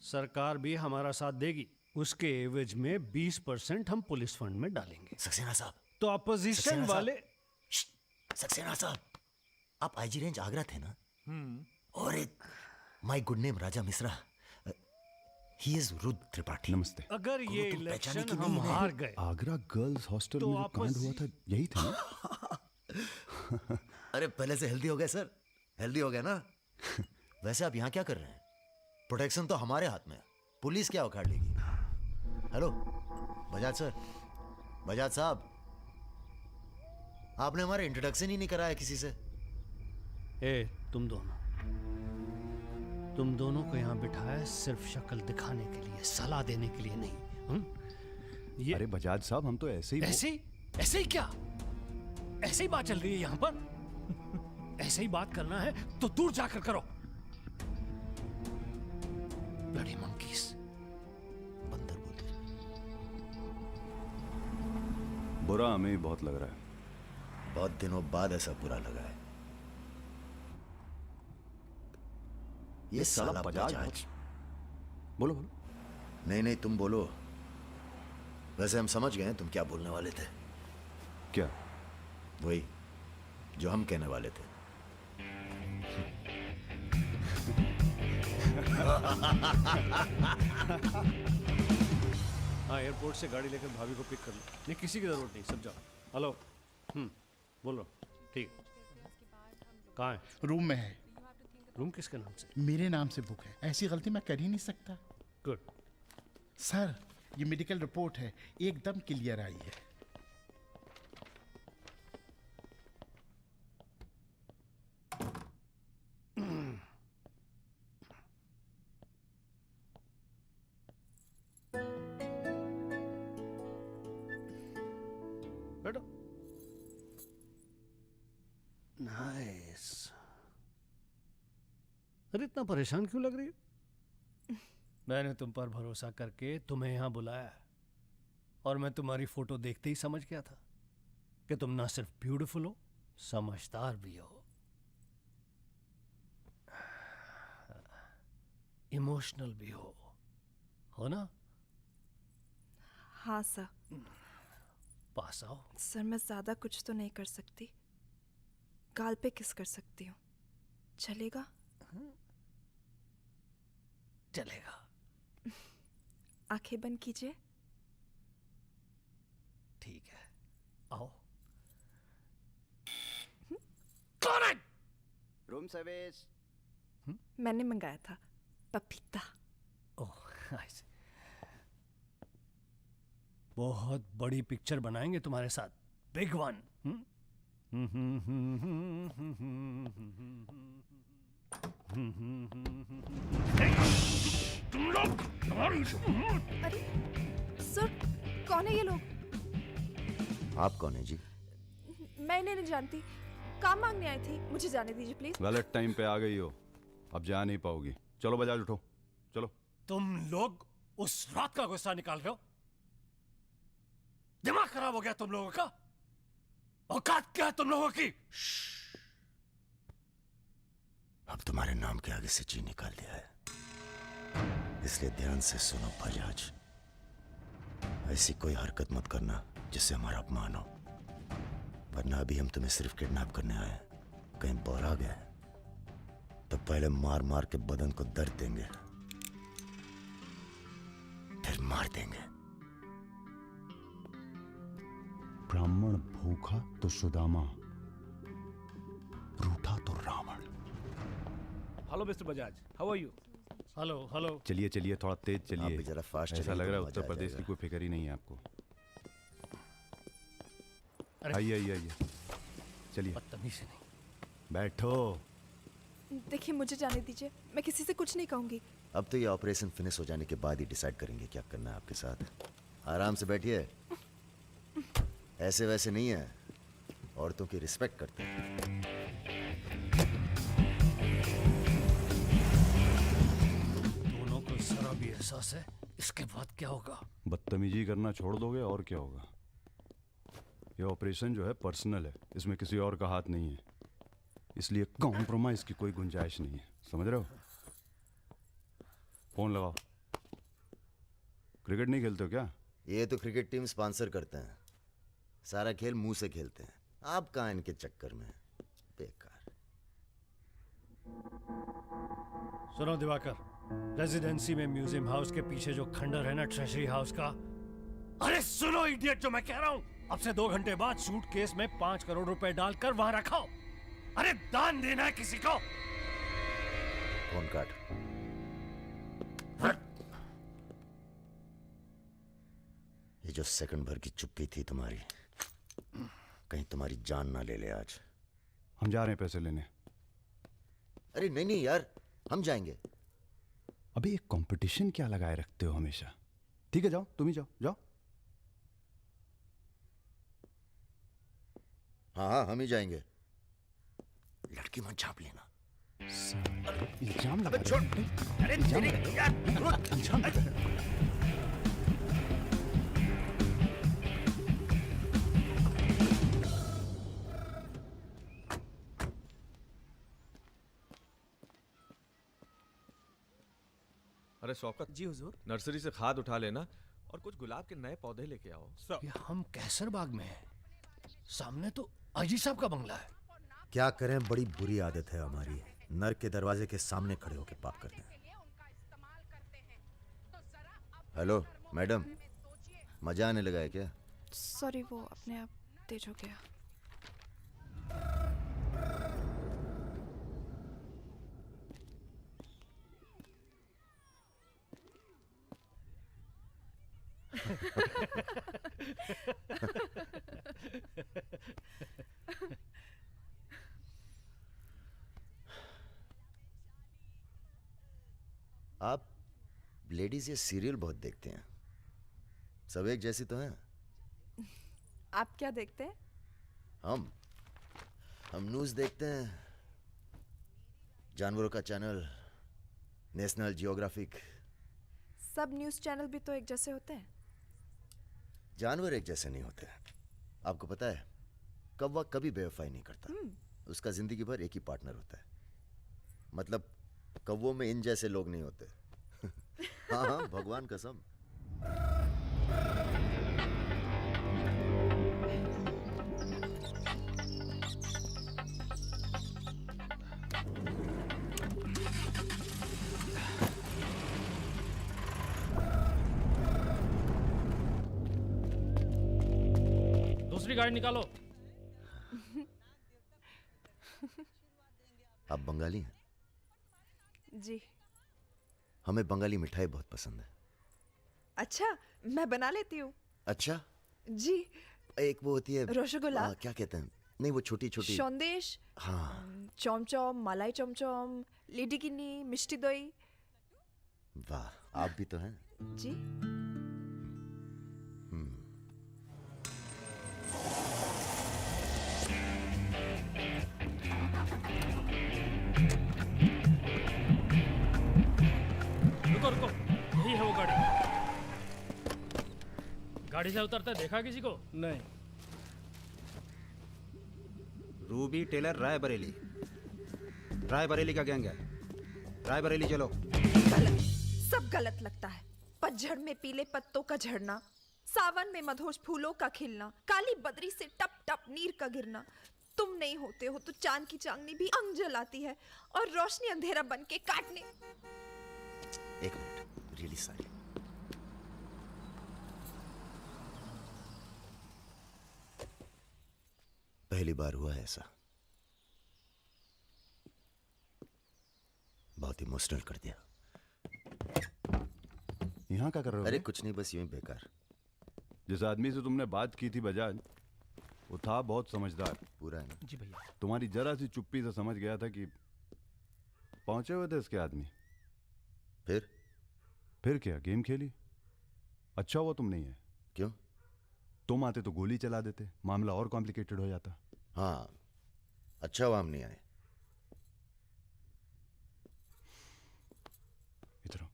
Speaker 17: सरकार भी हमारा साथ देगी। उसके एवज में 20% हम पुलिस फंड में डालेंगे।
Speaker 1: सक्सेना साहब,
Speaker 17: तो अपोजिशन
Speaker 1: सक्सेना साहब।
Speaker 17: वाले।
Speaker 1: सक्सेना साहब, आप आईजी रेंज आगरा थे ना? और एक my good name Raja Mishra, he is Rudra Tripathi.
Speaker 2: नमस्ते।
Speaker 17: अगर ये
Speaker 1: तुम पहचाने
Speaker 17: इलेक्शन
Speaker 1: की
Speaker 17: हम
Speaker 1: नहीं है।
Speaker 17: हार गए,
Speaker 2: आगरा गर्ल्स हॉस्टल
Speaker 17: तो
Speaker 2: में जो
Speaker 17: आपस-
Speaker 2: कांड हुआ था यही था ना?
Speaker 1: अरे पहले से हेल्दी हो गए सर, हेल्दी हो गए ना? वैसे आप यहाँ क्या कर रहे हैं? प्रोटेक्शन तो हमारे हाथ में है, पुलिस क्या उखाड़ लेगी? हेलो बजाज सर, बजाज साहब, आपने हमारा इंट्रोडक्शन ही नहीं कराया किसी से।
Speaker 17: तुम दोनों को यहाँ बिठाया सिर्फ शक्ल दिखाने के लिए, सलाह देने के लिए नहीं। ये
Speaker 2: अरे बजाज साहब, हम तो ऐसे ही
Speaker 17: ऐसे ही क्या? ऐसे ही बात चल रही है यहाँ पर? ऐसे ही बात करना है तो दूर जाकर करो। Bloody monkeys.
Speaker 1: बंदर बोलते।
Speaker 2: बुरा हमें ही बहुत लग रहा है।
Speaker 1: बहुत दिनों बाद ऐसा बुरा लगा है। ये साला बजाज।
Speaker 2: बोलो बोलो।
Speaker 1: नहीं तुम बोलो। वैसे हम समझ गए तुम क्या बोलने वाले थे।
Speaker 2: क्या?
Speaker 1: वही जो हम कहने वाले थे।
Speaker 17: हाँ, एयरपोर्ट से गाड़ी लेकर भाभी को पिक कर लो। नहीं, किसी की जरूरत नहीं, सब जाओ। हेलो, बोलो। ठीक, कहाँ है?
Speaker 18: रूम में है।
Speaker 17: रूम किसके नाम से?
Speaker 18: मेरे नाम से बुक है, ऐसी गलती मैं कर ही नहीं सकता।
Speaker 17: गुड।
Speaker 18: सर, ये मेडिकल रिपोर्ट है, एकदम क्लियर आई है।
Speaker 17: बैठो। नाइस। अरे इतना परेशान क्यों लग रही है? मैंने तुम पर भरोसा करके तुम्हें यहां बुलाया, और मैं तुम्हारी फोटो देखते ही समझ गया था कि तुम ना सिर्फ ब्यूटीफुल हो, समझदार भी हो, इमोशनल भी हो ना?
Speaker 19: हाँ सर।
Speaker 17: पास आओ।
Speaker 19: सर, मैं ज्यादा कुछ तो नहीं कर सकती, गाल पे किस कर सकती हूँ, चलेगा?
Speaker 17: चलेगा।
Speaker 19: आंखें बंद कीजिए।
Speaker 17: ठीक है, आओ। कौन है?
Speaker 13: Room service.
Speaker 19: मैंने मंगाया था, पपीता।
Speaker 17: ओह, ऐसे। बहुत बड़ी पिक्चर बनाएंगे तुम्हारे साथ, बिग वन। तुम लोग
Speaker 19: अरे सर, कौन है ये लोग?
Speaker 1: आप कौन है जी?
Speaker 19: मैं इन्हें नहीं जानती, काम मांगने आई थी, मुझे जाने दीजिए प्लीज।
Speaker 2: गलत टाइम पे आ गई हो, अब जा नहीं पाओगी। चलो बजाज, उठो चलो।
Speaker 17: तुम लोग उस रात का गुस्सा निकाल रहे हो? दिमाग खराब हो गया तुम लोगों का? औकात क्या है तुम लोगों की?
Speaker 1: अब तुम्हारे नाम के आगे से ची निकाल दिया है, इसलिए ध्यान से सुनो बजाज। ऐसी कोई हरकत मत करना जिससे हमारा अपमान हो, वरना अभी हम तुम्हें सिर्फ किडनैप करने आए हैं। कहीं बौरा गए तो पहले मार मार के बदन को दर्द देंगे, फिर मार देंगे।
Speaker 2: ब्राह्मण भूखा तो सुदामा, रूठा तो Ravan.
Speaker 10: Hello mister Bajaj, how are you?
Speaker 17: Hello hello.
Speaker 2: चलिए चलिए, थोड़ा तेज
Speaker 1: आप
Speaker 2: चलिए।
Speaker 1: भी जरा फास्ट
Speaker 2: ऐसा
Speaker 1: चलिए
Speaker 2: लग
Speaker 1: तो
Speaker 2: रहा है
Speaker 1: मजा
Speaker 2: उत्तर
Speaker 1: आ
Speaker 2: प्रदेश की
Speaker 1: जाएगा।
Speaker 2: कोई फिक्र ही नहीं है आपको। आइए आइए आइए, चलिए।
Speaker 17: बदतमीजी नहीं।
Speaker 2: बैठो।
Speaker 19: देखिए मुझे जाने दीजिए, मैं किसी से कुछ नहीं कहूंगी।
Speaker 1: अब तो ये ऑपरेशन फिनिश हो जाने के बाद ही डिसाइड करेंगे क्या करना है आपके साथ। आराम से बैठिए, ऐसे वैसे नहीं है, औरतों की रिस्पेक्ट करते हैं।
Speaker 17: दोनों को जरा भी एहसास है इसके बाद क्या होगा।
Speaker 2: बदतमीजी करना छोड़ दोगे और क्या होगा। ये ऑपरेशन जो है पर्सनल है, इसमें किसी और का हाथ नहीं है, इसलिए कॉम्प्रोमाइज की कोई गुंजाइश नहीं है, समझ रहे हो। फोन लगाओ। क्रिकेट नहीं खेलते हो क्या?
Speaker 1: ये तो क्रिकेट टीम स्पॉन्सर करते हैं, सारा खेल मुंह से खेलते हैं। आप कहाँ इनके चक्कर में, बेकार।
Speaker 17: सुनो दिवाकर, रेजिडेंसी में म्यूजियम हाउस के पीछे जो खंडर है ना ट्रेजरी हाउस का, अरे सुनो इडियट, जो मैं कह रहा हूं, अब से 2 घंटे बाद सूटकेस में 5 करोड़ रुपए डालकर वहां रखो। अरे दान देना है किसी को।
Speaker 1: फोन काट। ये जो सेकंड भर की चुप्पी थी तुम्हारी, कहीं तुम्हारी जान ना ले ले आज।
Speaker 2: हम जा रहे हैं पैसे लेने।
Speaker 1: अरे नहीं नहीं यार, हम जाएंगे।
Speaker 2: अबे एक कंपटीशन क्या लगाए रखते हो हमेशा। ठीक है जाओ, तुम ही जाओ, जाओ।
Speaker 1: हाँ हाँ हम ही जाएंगे। लड़की मत झाप लेना।
Speaker 2: इल्जाम लगा
Speaker 1: अबे छोड़। अरे तेरे यार
Speaker 2: इल्जाम
Speaker 20: अरे शौकत
Speaker 10: जी हुजूर।
Speaker 20: नर्सरी से खाद उठा लेना और कुछ गुलाब के नए पौधे लेके आओ।
Speaker 17: ये हम कैसर बाग में हैं, सामने तो अजी साहब का बंगला है।
Speaker 1: क्या करें, बड़ी बुरी आदत है हमारी, नर के दरवाजे के सामने खड़े होकर पाप करते हैं। हेलो मैडम, मजा आने लगा है क्या?
Speaker 19: सॉरी, वो अपने आप तेज हो गया।
Speaker 1: आप लेडीज ये सीरियल बहुत देखते हैं, सब एक जैसी तो हैं।
Speaker 19: आप क्या देखते हैं?
Speaker 1: हम न्यूज़ देखते हैं, जानवरों का चैनल, नेशनल जियोग्राफिक।
Speaker 19: सब न्यूज़ चैनल भी तो एक जैसे होते हैं।
Speaker 1: जानवर एक जैसे नहीं होते। आपको पता है, कौवा कभी बेवफाई नहीं करता, उसका जिंदगी भर एक ही पार्टनर होता है। मतलब कौवों में इन जैसे लोग नहीं होते। हाँ हाँ भगवान कसम।
Speaker 9: दूसरी गाड़ी निकालो।
Speaker 1: आप बंगाली हैं?
Speaker 19: जी।
Speaker 1: हमें बंगाली मिठाई बहुत पसंद है।
Speaker 19: अच्छा, मैं बना लेती हूँ।
Speaker 1: अच्छा
Speaker 19: जी।
Speaker 1: एक वो होती है
Speaker 19: रसगुल्ला।
Speaker 1: क्या कहते हैं, नहीं वो छोटी छोटी।
Speaker 19: सौंदेश।
Speaker 1: हाँ।
Speaker 19: चौमचौम, मलाई चौमचौम, लेडीकिनी, मिष्टी दही।
Speaker 1: वाह, आप भी तो हैं।
Speaker 19: जी।
Speaker 9: रुको रुको, यही है वो गाड़ी। गाड़ी से उतरता देखा किसी को?
Speaker 11: नहीं।
Speaker 13: रूबी टेलर रायबरेली, रायबरेली का गैंग है। रायबरेली चलो।
Speaker 19: गलत, सब गलत लगता है। पतझड़ में पीले पत्तों का झड़ना, सावन में मधोश फूलों का खिलना, काली बदरी से टप टप नीर का गिरना। तुम नहीं होते हो तो चांद की चांदनी भी अंग जलाती है और रोशनी अंधेरा बन के काटने।
Speaker 1: एक मिनट, रियली सॉरी। पहली बार हुआ है ऐसा, बहुत इमोशनल कर दिया।
Speaker 2: यहाँ क्या कर रहे हो?
Speaker 1: अरे कुछ नहीं, बस यूं ही बेकार।
Speaker 2: जिस आदमी से तुमने बात की थी बजाज, वो था बहुत समझदार।
Speaker 1: पूरा है ना?
Speaker 9: जी भैया।
Speaker 2: तुम्हारी जरा सी चुप्पी से समझ गया था कि पहुंचे हुए थे इसके आदमी। फिर क्या गेम खेली? अच्छा हुआ तुम नहीं है।
Speaker 1: क्यों?
Speaker 2: तुम आते तो गोली चला देते, मामला और कॉम्प्लिकेटेड हो जाता।
Speaker 1: हाँ, अच्छा हुआ हम नहीं आए।
Speaker 2: इधर आओ।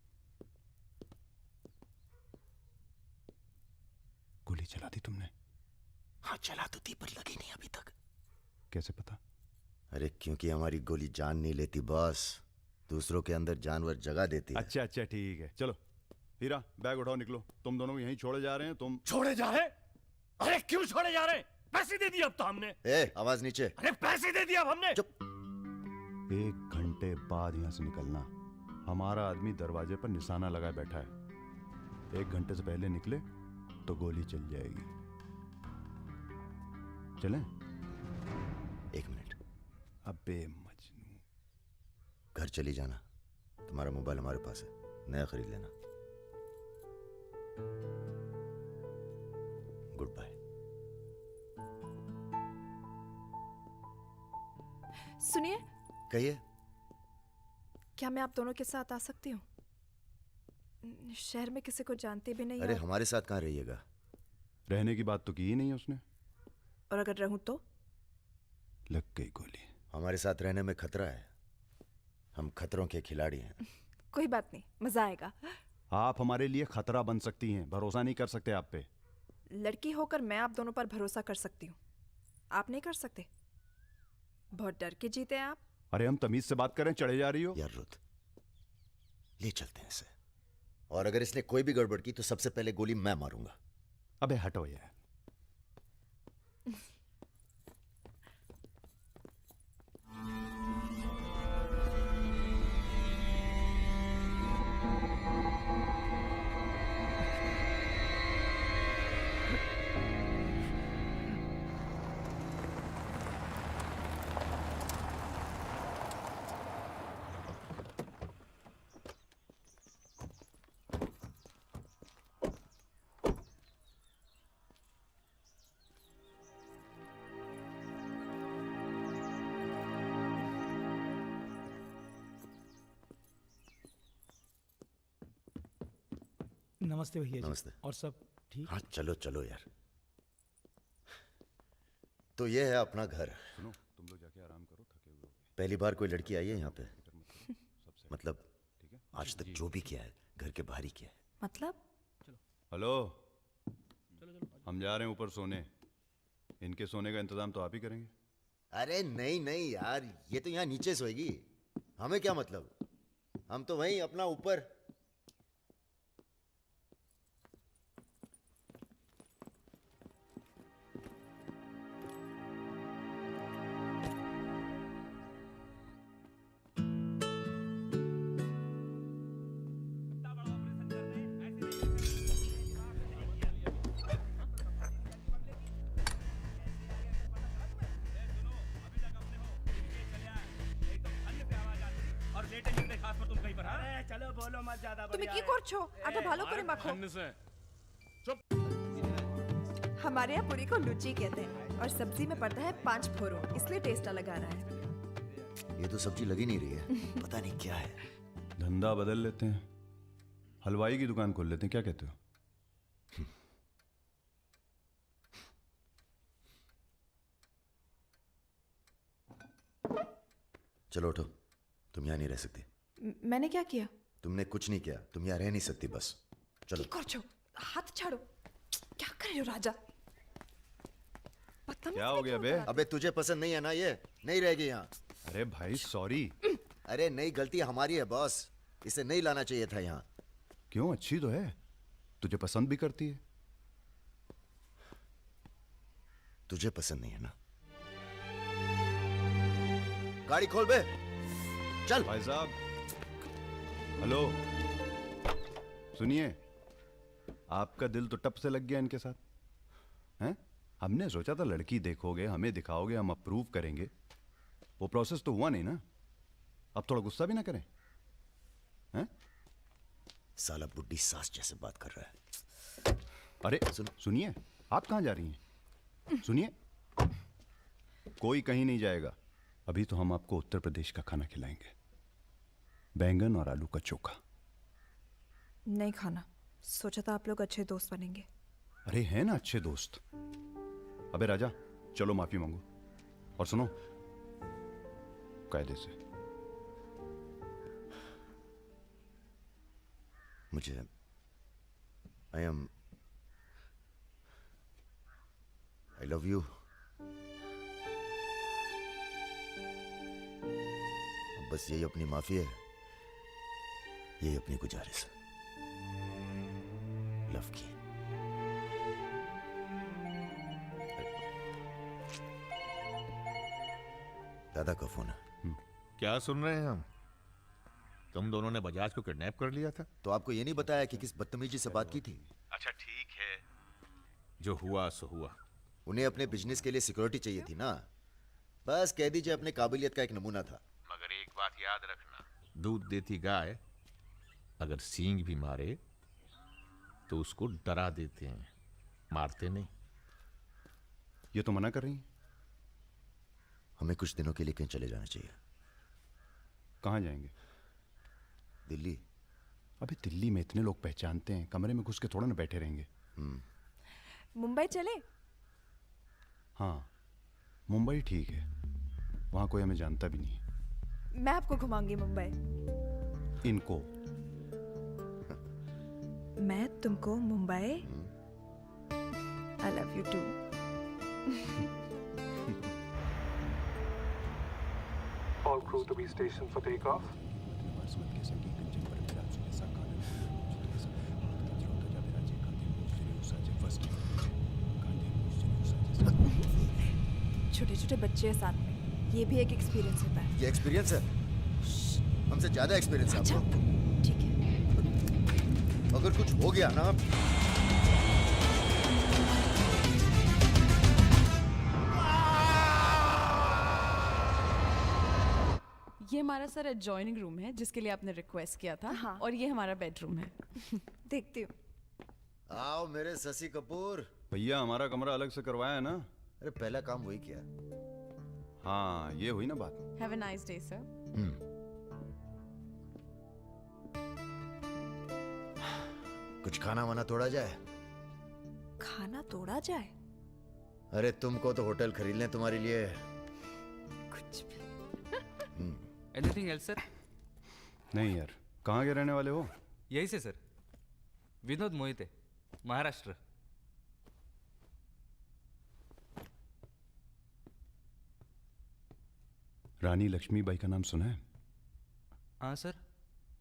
Speaker 2: गोली चला दी तुमने?
Speaker 1: हाँ चला तो थी, पर लगी नहीं अभी तक।
Speaker 2: कैसे पता?
Speaker 1: अरे क्योंकि हमारी गोली जान नहीं लेती बॉस, दूसरों के अंदर जानवर जगा देती है।
Speaker 2: अच्छा अच्छा ठीक है, चलो हीरा बैग उठाओ, निकलो। तुम दोनों यहीं छोड़े जा रहे हैं। तुम
Speaker 17: छोड़े जा रहे? अरे क्यों छोड़े जा रहे? पैसे दे दिए अब तो हमने।
Speaker 1: आवाज नीचे।
Speaker 17: अरे पैसे दे दिया अब हमने।
Speaker 1: चुप।
Speaker 2: 1 घंटे बाद यहां से निकलना। हमारा आदमी दरवाजे पर निशाना लगाए बैठा है। 1 घंटे से पहले निकले तो गोली चल जाएगी। चलें?
Speaker 1: 1 मिनट।
Speaker 2: अबे मजनू,
Speaker 1: घर चली जाना। तुम्हारा मोबाइल हमारे पास है, नया खरीद लेना। Goodbye.
Speaker 19: सुनिए।
Speaker 1: कहिए।
Speaker 19: क्या मैं आप दोनों के साथ आ सकती हूँ? शहर में किसी को जानते भी नहीं।
Speaker 1: अरे हमारे साथ कहाँ रहिएगा?
Speaker 2: रहने की बात तो की ही नहीं है उसने।
Speaker 19: और अगर रहूं तो?
Speaker 2: लग गई गोली।
Speaker 1: हमारे साथ रहने में खतरा है। हम खतरों के खिलाड़ी हैं।
Speaker 19: कोई बात नहीं, मजा आएगा।
Speaker 2: आप हमारे लिए खतरा बन सकती हैं, भरोसा नहीं कर सकते आप पे।
Speaker 19: लड़की होकर मैं आप दोनों पर भरोसा कर सकती हूँ, आप नहीं कर सकते। बहुत डर के जीते हैं आप।
Speaker 2: अरे हम तमीज से बात करें, चढ़े जा रही हो।
Speaker 1: यार रुत, ले चलते हैं इसे। और अगर इसने कोई भी गड़बड़ की तो सबसे पहले गोली मैं मारूंगा।
Speaker 2: अबे हटो यार।
Speaker 11: नमस्ते भैया जी।
Speaker 1: नमस्ते।
Speaker 11: और सब ठीक?
Speaker 1: हाँ चलो चलो यार। तो ये है अपना घर।
Speaker 2: सुनो, तुम लोग जाके आराम करो, थके हुए हो।
Speaker 1: पहली बार कोई लड़की आई है यहाँ पे? मतलब आज तक जो भी किया है घर के बाहर ही किया है।
Speaker 19: मतलब?
Speaker 2: हेलो, हम जा रहे हैं ऊपर सोने। इनके सोने का इंतजाम तो आप ही करेंगे।
Speaker 1: अरे नहीं नहीं यार, ये तो यहाँ नीचे सोएगी, हमें क्या मतलब। हम तो वहीं अपना ऊपर।
Speaker 11: चलो बोलो मत ज्यादा।
Speaker 19: তুমি কি করছো? আটা ভালো করে মাখো। हमारे यहाँ पूरी को लुची कहते हैं और सब्जी में पड़ता है 5 फोरो, इसलिए टेस्ट अलग आ रहा है।
Speaker 1: ये तो सब्जी लगी नहीं रही है, पता नहीं क्या है।
Speaker 2: धंधा बदल लेते हैं, हलवाई की दुकान खोल लेते हैं, क्या कहते हो?
Speaker 1: चलो उठो, तुम यहाँ नहीं रह सकती।
Speaker 19: मैंने क्या किया?
Speaker 1: तुमने कुछ नहीं किया, तुम यहाँ रह नहीं सकती, बस चलो।
Speaker 19: কি করছো? हाथ छाड़ो। क्या कर रहे हो राजा?
Speaker 2: क्या हो गया बे?
Speaker 1: अबे तुझे पसंद नहीं है ना, ये नहीं रहेगी यहाँ।
Speaker 2: अरे भाई सॉरी।
Speaker 1: अरे नई गलती हमारी है बॉस, इसे नहीं लाना चाहिए था यहाँ।
Speaker 2: क्यों, अच्छी तो है, तुझे पसंद भी करती है।
Speaker 1: तुझे पसंद नहीं है ना? गाड़ी खोल बे, चल।
Speaker 2: भाई साहब, हेलो, सुनिए, आपका दिल तो टप से लग गया इनके साथ, हैं? हमने सोचा था लड़की देखोगे, हमें दिखाओगे, हम अप्रूव करेंगे। वो प्रोसेस तो हुआ नहीं ना। अब थोड़ा गुस्सा भी ना करें, हैं?
Speaker 1: साला बुड्ढी सास जैसे बात कर रहा है।
Speaker 2: अरे सुनिए, आप कहाँ जा रही हैं? सुनिए, कोई कहीं नहीं जाएगा। अभी तो हम आपको उत्तर प्रदेश का खाना खिलाएंगे, बैंगन और आलू का चोखा।
Speaker 19: नहीं खाना, सोचा था आप लोग अच्छे दोस्त बनेंगे।
Speaker 2: अरे हैं ना अच्छे दोस्त। अबे राजा, चलो माफी मांगो। और सुनो, कायदे से।
Speaker 1: मुझे आई लव यू। बस यही अपनी माफी है, यही अपनी गुजारिश है लव की। दादा का फोन है।
Speaker 16: क्या सुन रहे हैं हम? तुम दोनों ने बजाज को किडनैप कर लिया था?
Speaker 1: तो आपको ये नहीं बताया कि किस बदतमीजी से बात की थी?
Speaker 16: अच्छा ठीक है, जो हुआ सो हुआ।
Speaker 1: उन्हें अपने बिजनेस के लिए सिक्योरिटी चाहिए थी ना, बस कह दीजिए अपने काबिलियत का एक नमूना था।
Speaker 16: मगर एक बात याद रखना, दूध देती गाय अगर सींग भी मारे तो उसको डरा देते हैं, मारते नहीं।
Speaker 2: ये तो मना कर रही हैं।
Speaker 1: हमें कुछ दिनों के लिए कहीं चले जाना चाहिए।
Speaker 2: कहाँ जाएंगे?
Speaker 1: दिल्ली।
Speaker 2: अबे दिल्ली में इतने लोग पहचानते हैं, कमरे में घुस के थोड़ा ना बैठे रहेंगे।
Speaker 19: मुंबई चले?
Speaker 2: हाँ, मुंबई ठीक है, वहां कोई हमें जानता भी नहीं।
Speaker 19: मैं आपको घुमाऊंगी मुंबई।
Speaker 2: इनको?
Speaker 19: मैं तुमको Mumbai. I love you too.
Speaker 21: All crew to be stationed for takeoff.
Speaker 19: छोटे छोटे बच्चे हैं साथ में, ये भी एक एक्सपीरियंस होता है।
Speaker 1: ये एक्सपीरियंस है? हमसे ज्यादा एक्सपीरियंस है आपको।
Speaker 19: ठीक है।
Speaker 1: अगर कुछ हो गया ना,
Speaker 22: ये हमारा सर एडजॉइनिंग रूम है जिसके लिए आपने रिक्वेस्ट किया था। हाँ। और ये हमारा बेडरूम है।
Speaker 19: देखती हूँ।
Speaker 1: आओ मेरे शशि कपूर।
Speaker 2: भैया हमारा कमरा अलग से करवाया है ना?
Speaker 1: अरे पहला काम वही किया।
Speaker 2: हाँ, ये हुई ना बात।
Speaker 22: Have a nice day sir.
Speaker 1: कुछ खाना वाना तोड़ा जाए?
Speaker 19: खाना तोड़ा जाए?
Speaker 1: अरे तुमको तो होटल खरीद लें तुम्हारे लिए।
Speaker 19: कुछ भी।
Speaker 23: Anything else sir?
Speaker 2: नहीं यार, कहाँ के रहने वाले हो?
Speaker 23: यही से सर, विनोद मोहिते, महाराष्ट्र।
Speaker 2: रानी लक्ष्मीबाई का नाम सुना है?
Speaker 23: हाँ सर।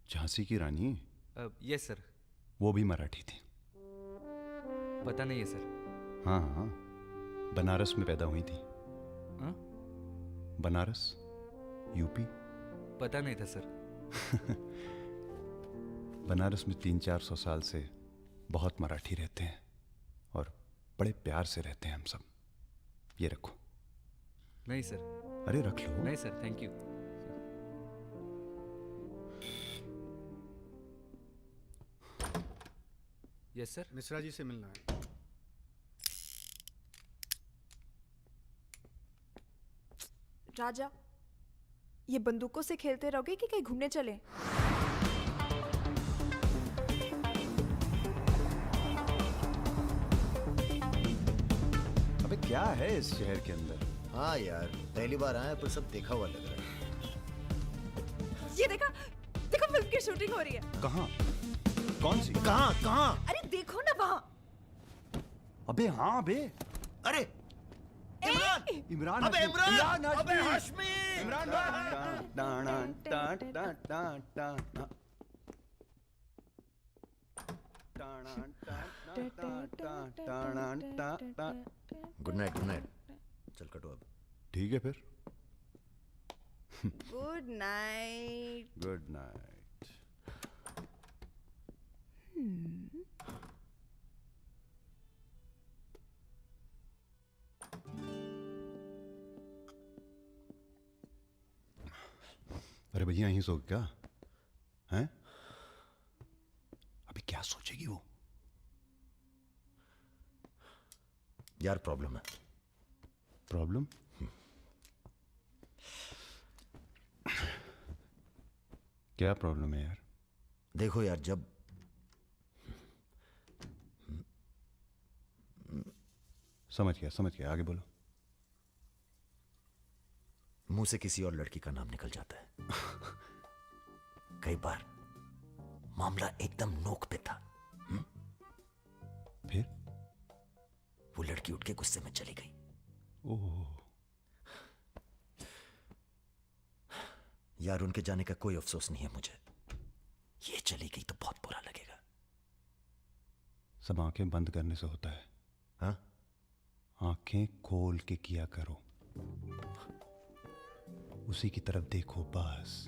Speaker 2: झांसी की रानी?
Speaker 23: Yes sir.
Speaker 2: वो भी मराठी थी।
Speaker 23: पता नहीं है सर।
Speaker 2: हाँ हाँ, बनारस में पैदा हुई थी।
Speaker 23: हाँ?
Speaker 2: बनारस, यूपी।
Speaker 23: पता नहीं था सर।
Speaker 2: बनारस में 300-400 साल से बहुत मराठी रहते हैं और बड़े प्यार से रहते हैं हम सब। ये रखो।
Speaker 23: नहीं सर।
Speaker 2: अरे रख लो।
Speaker 23: नहीं sir, thank you. Yes sir.
Speaker 24: Mishra ji से मिलना है।
Speaker 19: राजा, ये बंदूकों से खेलते रहोगे कि कहीं घूमने चले?
Speaker 2: अबे क्या है इस शहर के अंदर?
Speaker 1: हाँ यार, पहली बार आए पर सब देखा हुआ लग रहा है।
Speaker 19: ये देखा, देखो फिल्म की शूटिंग हो रही है।
Speaker 2: कहाँ? कौन सी?
Speaker 1: कहाँ कहाँ?
Speaker 19: अरे देखो ना वहाँ।
Speaker 2: अबे हाँ बे।
Speaker 1: अरे
Speaker 2: इमरान
Speaker 1: अबे
Speaker 2: हाशमी।
Speaker 1: इमरान, अबे Hashmi.
Speaker 2: Imran
Speaker 1: good night, good night. चल कटो अब।
Speaker 2: ठीक है फिर।
Speaker 19: Good night.
Speaker 2: Good night. अरे भैया यहीं सो क्या हैं? अभी क्या सोचेगी वो?
Speaker 1: यार प्रॉब्लम है।
Speaker 2: प्रॉब्लम? क्या प्रॉब्लम है यार?
Speaker 1: देखो यार, जब
Speaker 2: समझ गया, आगे बोलो।
Speaker 1: मुंह से किसी और लड़की का नाम निकल जाता है। कई बार मामला एकदम नोक पे था।
Speaker 2: फिर
Speaker 1: वो लड़की उठ के गुस्से में चली गई।
Speaker 2: ओह
Speaker 1: यार, उनके जाने का कोई अफसोस नहीं है मुझे। ये चली गई तो बहुत बुरा लगेगा।
Speaker 2: सब आंखें बंद करने से होता है।
Speaker 1: हाँ?
Speaker 2: आंखें खोल के किया करो, उसी की तरफ देखो बस,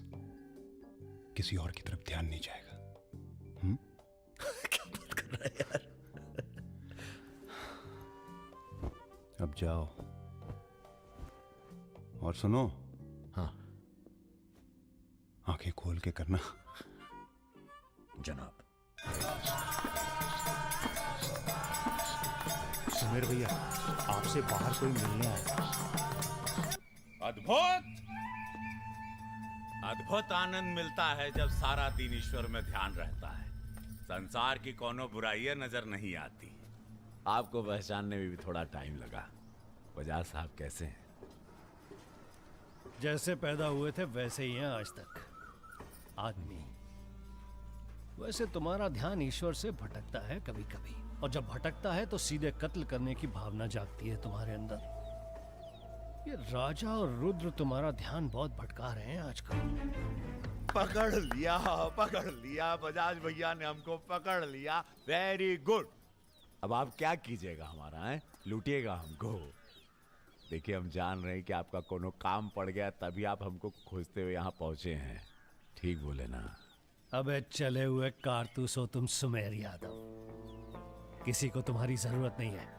Speaker 2: किसी और की तरफ ध्यान नहीं जाएगा।
Speaker 1: क्या बात कर रहा है यार?
Speaker 2: अब जाओ और सुनो।
Speaker 1: हाँ,
Speaker 2: आंखें खोल के करना।
Speaker 1: जनाब।
Speaker 3: सुमेर भैया, आपसे बाहर कोई मिलने आया।
Speaker 5: अद्भुत अद्भुत आनंद मिलता है जब सारा दिन ईश्वर में ध्यान रहता है। संसार की कोनो बुराइयां नजर नहीं आती। आपको पहचानने में भी थोड़ा टाइम लगा। बजाज साहब कैसे हैं?
Speaker 17: जैसे पैदा हुए थे वैसे ही हैं आज तक। आदमी। वैसे तुम्हारा ध्यान ईश्वर से भटकता है कभी कभी, और जब भटकता है तो सीधे कत्ल करने की भावना जागती है तुम्हारे अंदर। ये राजा और रुद्र तुम्हारा ध्यान बहुत भटका रहे हैं आजकल।
Speaker 5: पकड़ लिया बजाज भैया ने हमको पकड़ लिया। Very good. अब आप क्या कीजिएगा हमारा है? लूटिएगा हमको। देखिए, हम जान रहे हैं कि आपका कोनो काम पड़ गया, तभी आप हमको खोजते हुए यहाँ पहुंचे हैं। ठीक बोले ना?
Speaker 17: अबे चले हुए कारतूस हो तुम सुमेर यादव। किसी को तुम्हारी जरूरत नहीं है।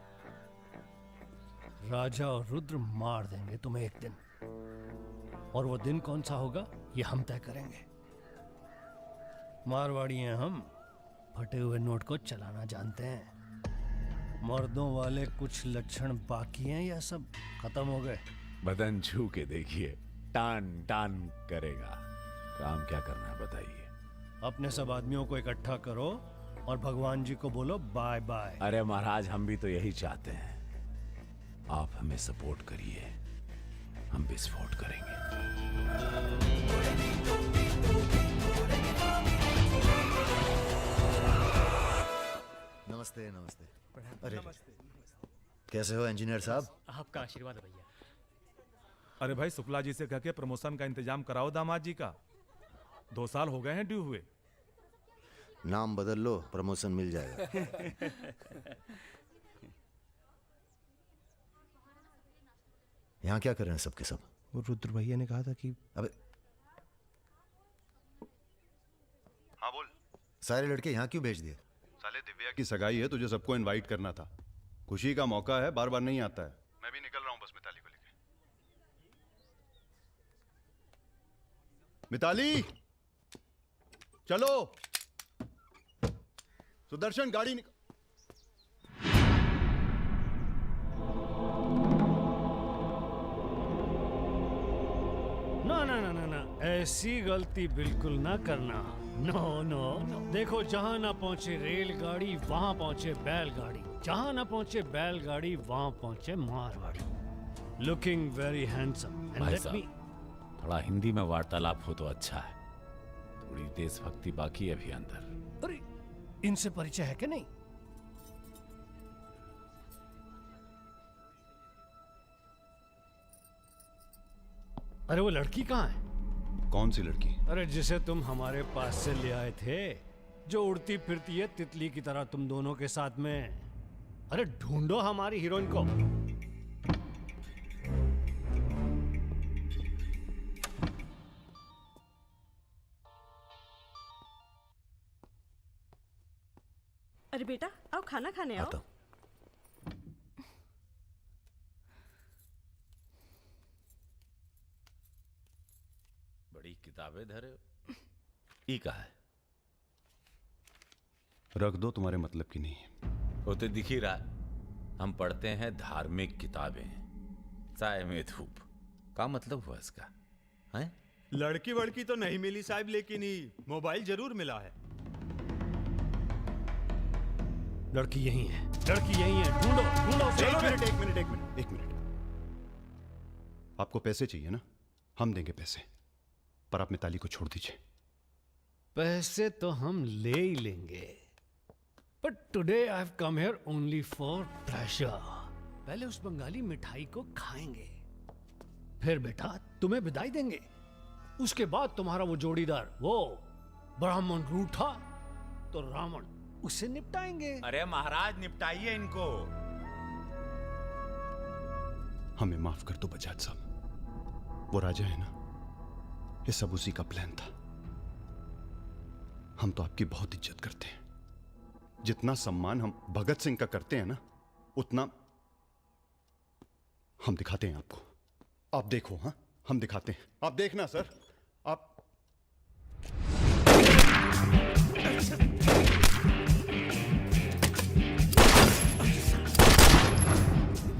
Speaker 17: राजा और रुद्र मार देंगे तुम्हें एक दिन, और वो दिन कौन सा होगा ये हम तय करेंगे। मारवाड़ी हैं हम, फटे हुए नोट को चलाना जानते हैं। मर्दों वाले कुछ लक्षण बाकी हैं या सब खत्म हो गए?
Speaker 5: बदन छू के देखिए, टान टान करेगा। काम क्या करना है बताइए?
Speaker 17: अपने सब आदमियों को इकट्ठा करो और भगवान जी को बोलो बाय बाय।
Speaker 5: अरे महाराज, हम भी तो यही चाहते हैं। आप हमें सपोर्ट करिए, हम विस्फोट करेंगे।
Speaker 1: नमस्ते नमस्ते। अरे कैसे हो इंजीनियर साहब?
Speaker 14: आपका आशीर्वाद है भैया। अरे भाई, शुक्ला जी से कह के प्रमोशन का इंतजाम कराओ दामाद जी का। 2 साल हो गए हैं ड्यू हुए।
Speaker 1: नाम बदल लो, प्रमोशन मिल जाएगा। यहाँ क्या कर रहे हैं सबके सब?
Speaker 3: वो रुद्र भैया ने कहा था कि
Speaker 1: अबे
Speaker 2: हाँ बोल।
Speaker 1: सारे लड़के यहाँ क्यों भेज दिए?
Speaker 2: साले दिव्या की सगाई है, तुझे सबको इनवाइट करना था। खुशी का मौका है, बार बार नहीं आता है। मैं भी निकल रहा हूँ बस मिताली को लेके। मिताली चलो। सुदर्शन गाड़ी निकल।
Speaker 17: ना ना ना ना ना, ऐसी गलती बिल्कुल ना करना। No no no. देखो, जहां ना पहुंचे रेलगाड़ी वहां पहुंचे बैलगाड़ी, जहां ना पहुंचे बैलगाड़ी वहां पहुंचे मारवाड़ी। Looking very handsome.
Speaker 5: भाई साहब, थोड़ा हिंदी में वार्तालाप हो तो अच्छा है। थोड़ी देशभक्ति बाकी है अभी अंदर।
Speaker 17: अरे, इनसे परिचय है कि नहीं? अरे वो लड़की कहाँ है?
Speaker 2: कौन सी लड़की?
Speaker 17: अरे जिसे तुम हमारे पास से ले आए थे, जो उड़ती फिरती है तितली की तरह तुम दोनों के साथ में। अरे ढूंढो हमारी हीरोइन को।
Speaker 12: अरे बेटा, आओ खाना खाने आओ।
Speaker 5: बड़ी किताबें धरे ई का है?
Speaker 2: रख दो, तुम्हारे मतलब की नहीं है।
Speaker 5: वो तो दिख ही रहा। हम पढ़ते हैं धार्मिक किताबें, चाय में धूप। का मतलब हुआ इसका? हैं?
Speaker 3: लड़की वड़की तो नहीं मिली साहब, लेकिन ही मोबाइल जरूर मिला है।
Speaker 17: लड़की यही है, लड़की यही है, ढूंढो ढूंढो।
Speaker 2: एक मिनट। आपको पैसे चाहिए ना, हम देंगे पैसे, पर आप मिताली को छोड़ दीजिए।
Speaker 17: पैसे तो हम ले ही लेंगे, but today I have come here only for pleasure. पहले उस बंगाली मिठाई को खाएंगे, फिर बेटा तुम्हें विदाई देंगे। उसके बाद तुम्हारा वो जोड़ीदार, वो ब्राह्मण रूठा तो रावण, उसे निपटाएंगे।
Speaker 3: अरे महाराज निपटाइए इनको।
Speaker 2: हमें माफ कर दो बजाज साहब, वो राजा है ना, ये सब उसी का प्लान था। हम तो आपकी बहुत इज्जत करते हैं, जितना सम्मान हम भगत सिंह का करते हैं ना, उतना हम दिखाते हैं आपको। आप देखो, हाँ हम दिखाते हैं, आप देखना सर। आप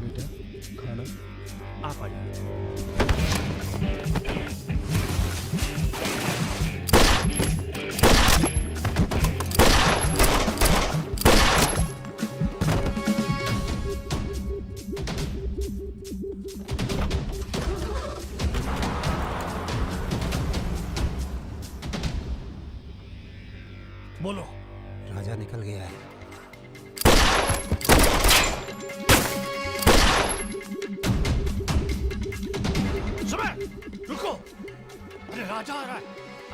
Speaker 11: बेटा खाना
Speaker 3: आप आइए।
Speaker 17: बोलो।
Speaker 13: राजा निकल गया है।
Speaker 17: सुबह रुको, अरे राजा आ रहा है।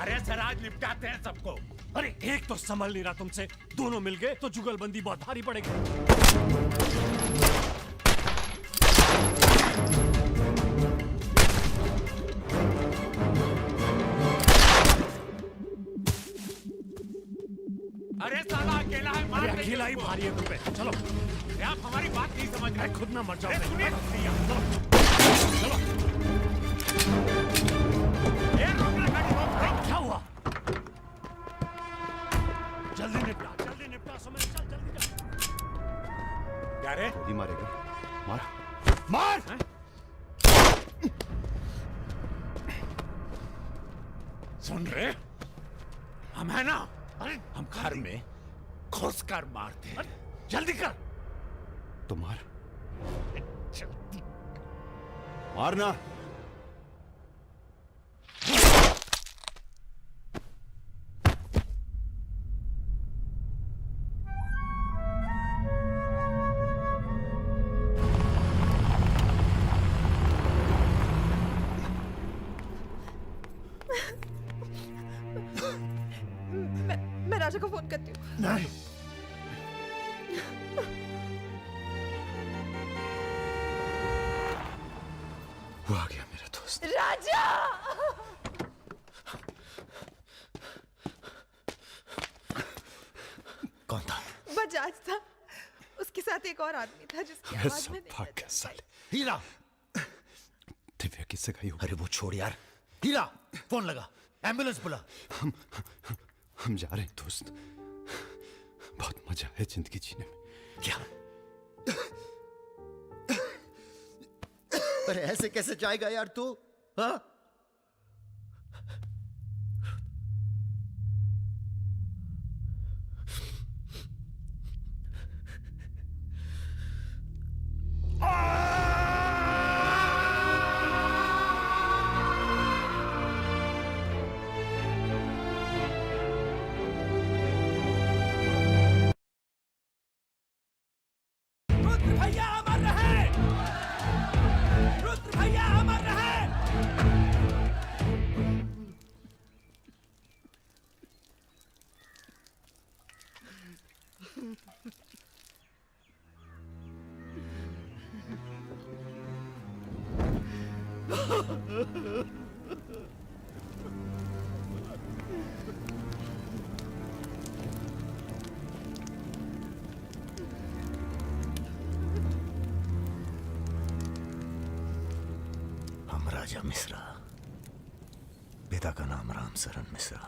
Speaker 3: अरे सर आज निपटाते हैं सबको।
Speaker 17: अरे एक तो संभल नहीं रहा तुमसे, दोनों मिल गए तो जुगलबंदी बहुत भारी पड़ेगी।
Speaker 3: अरे साला अकेला है, मार देंगे
Speaker 17: अकेला ही
Speaker 3: उसको।
Speaker 17: भारी है तुम पे। चलो
Speaker 3: आप हमारी बात नहीं समझ रहे।
Speaker 17: खुद ना मर जाओ।
Speaker 3: अरे सुनिए।
Speaker 17: चलो। क्या हुआ? जल्दी निपटा समय, चल जल्दी कर।
Speaker 3: क्या रे?
Speaker 2: गोली मारेगा?
Speaker 17: मार।
Speaker 3: सुन रहे, हम है ना, हम घर में घुस कर मारते हैं।
Speaker 17: जल्दी कर।
Speaker 2: तो मार, मारना।
Speaker 19: मैं राजा को फोन करती हूँ।
Speaker 17: नहीं।
Speaker 2: वो आ गया मेरा दोस्त।
Speaker 19: राजा!
Speaker 1: कौन था?
Speaker 19: बजाज था, उसके साथ एक और आदमी था जिसकी आवाज में नहीं
Speaker 2: भाग्य साले।
Speaker 1: हीरा!
Speaker 2: दिव्या किससे गई हो?
Speaker 1: अरे वो छोड़ यार। हीरा, फोन लगा, एम्बुलेंस बुला।
Speaker 2: हम जा रहे हैं दोस्त, बहुत मजा है जिंदगी जीने में।
Speaker 1: क्या? अरे ऐसे कैसे जाएगा यार तू? हाँ?
Speaker 3: भैया अमर रहे! रुद्र भैया अमर रहे!
Speaker 1: हम राजा मिश्रा, पिता का नाम राम सरन मिश्रा,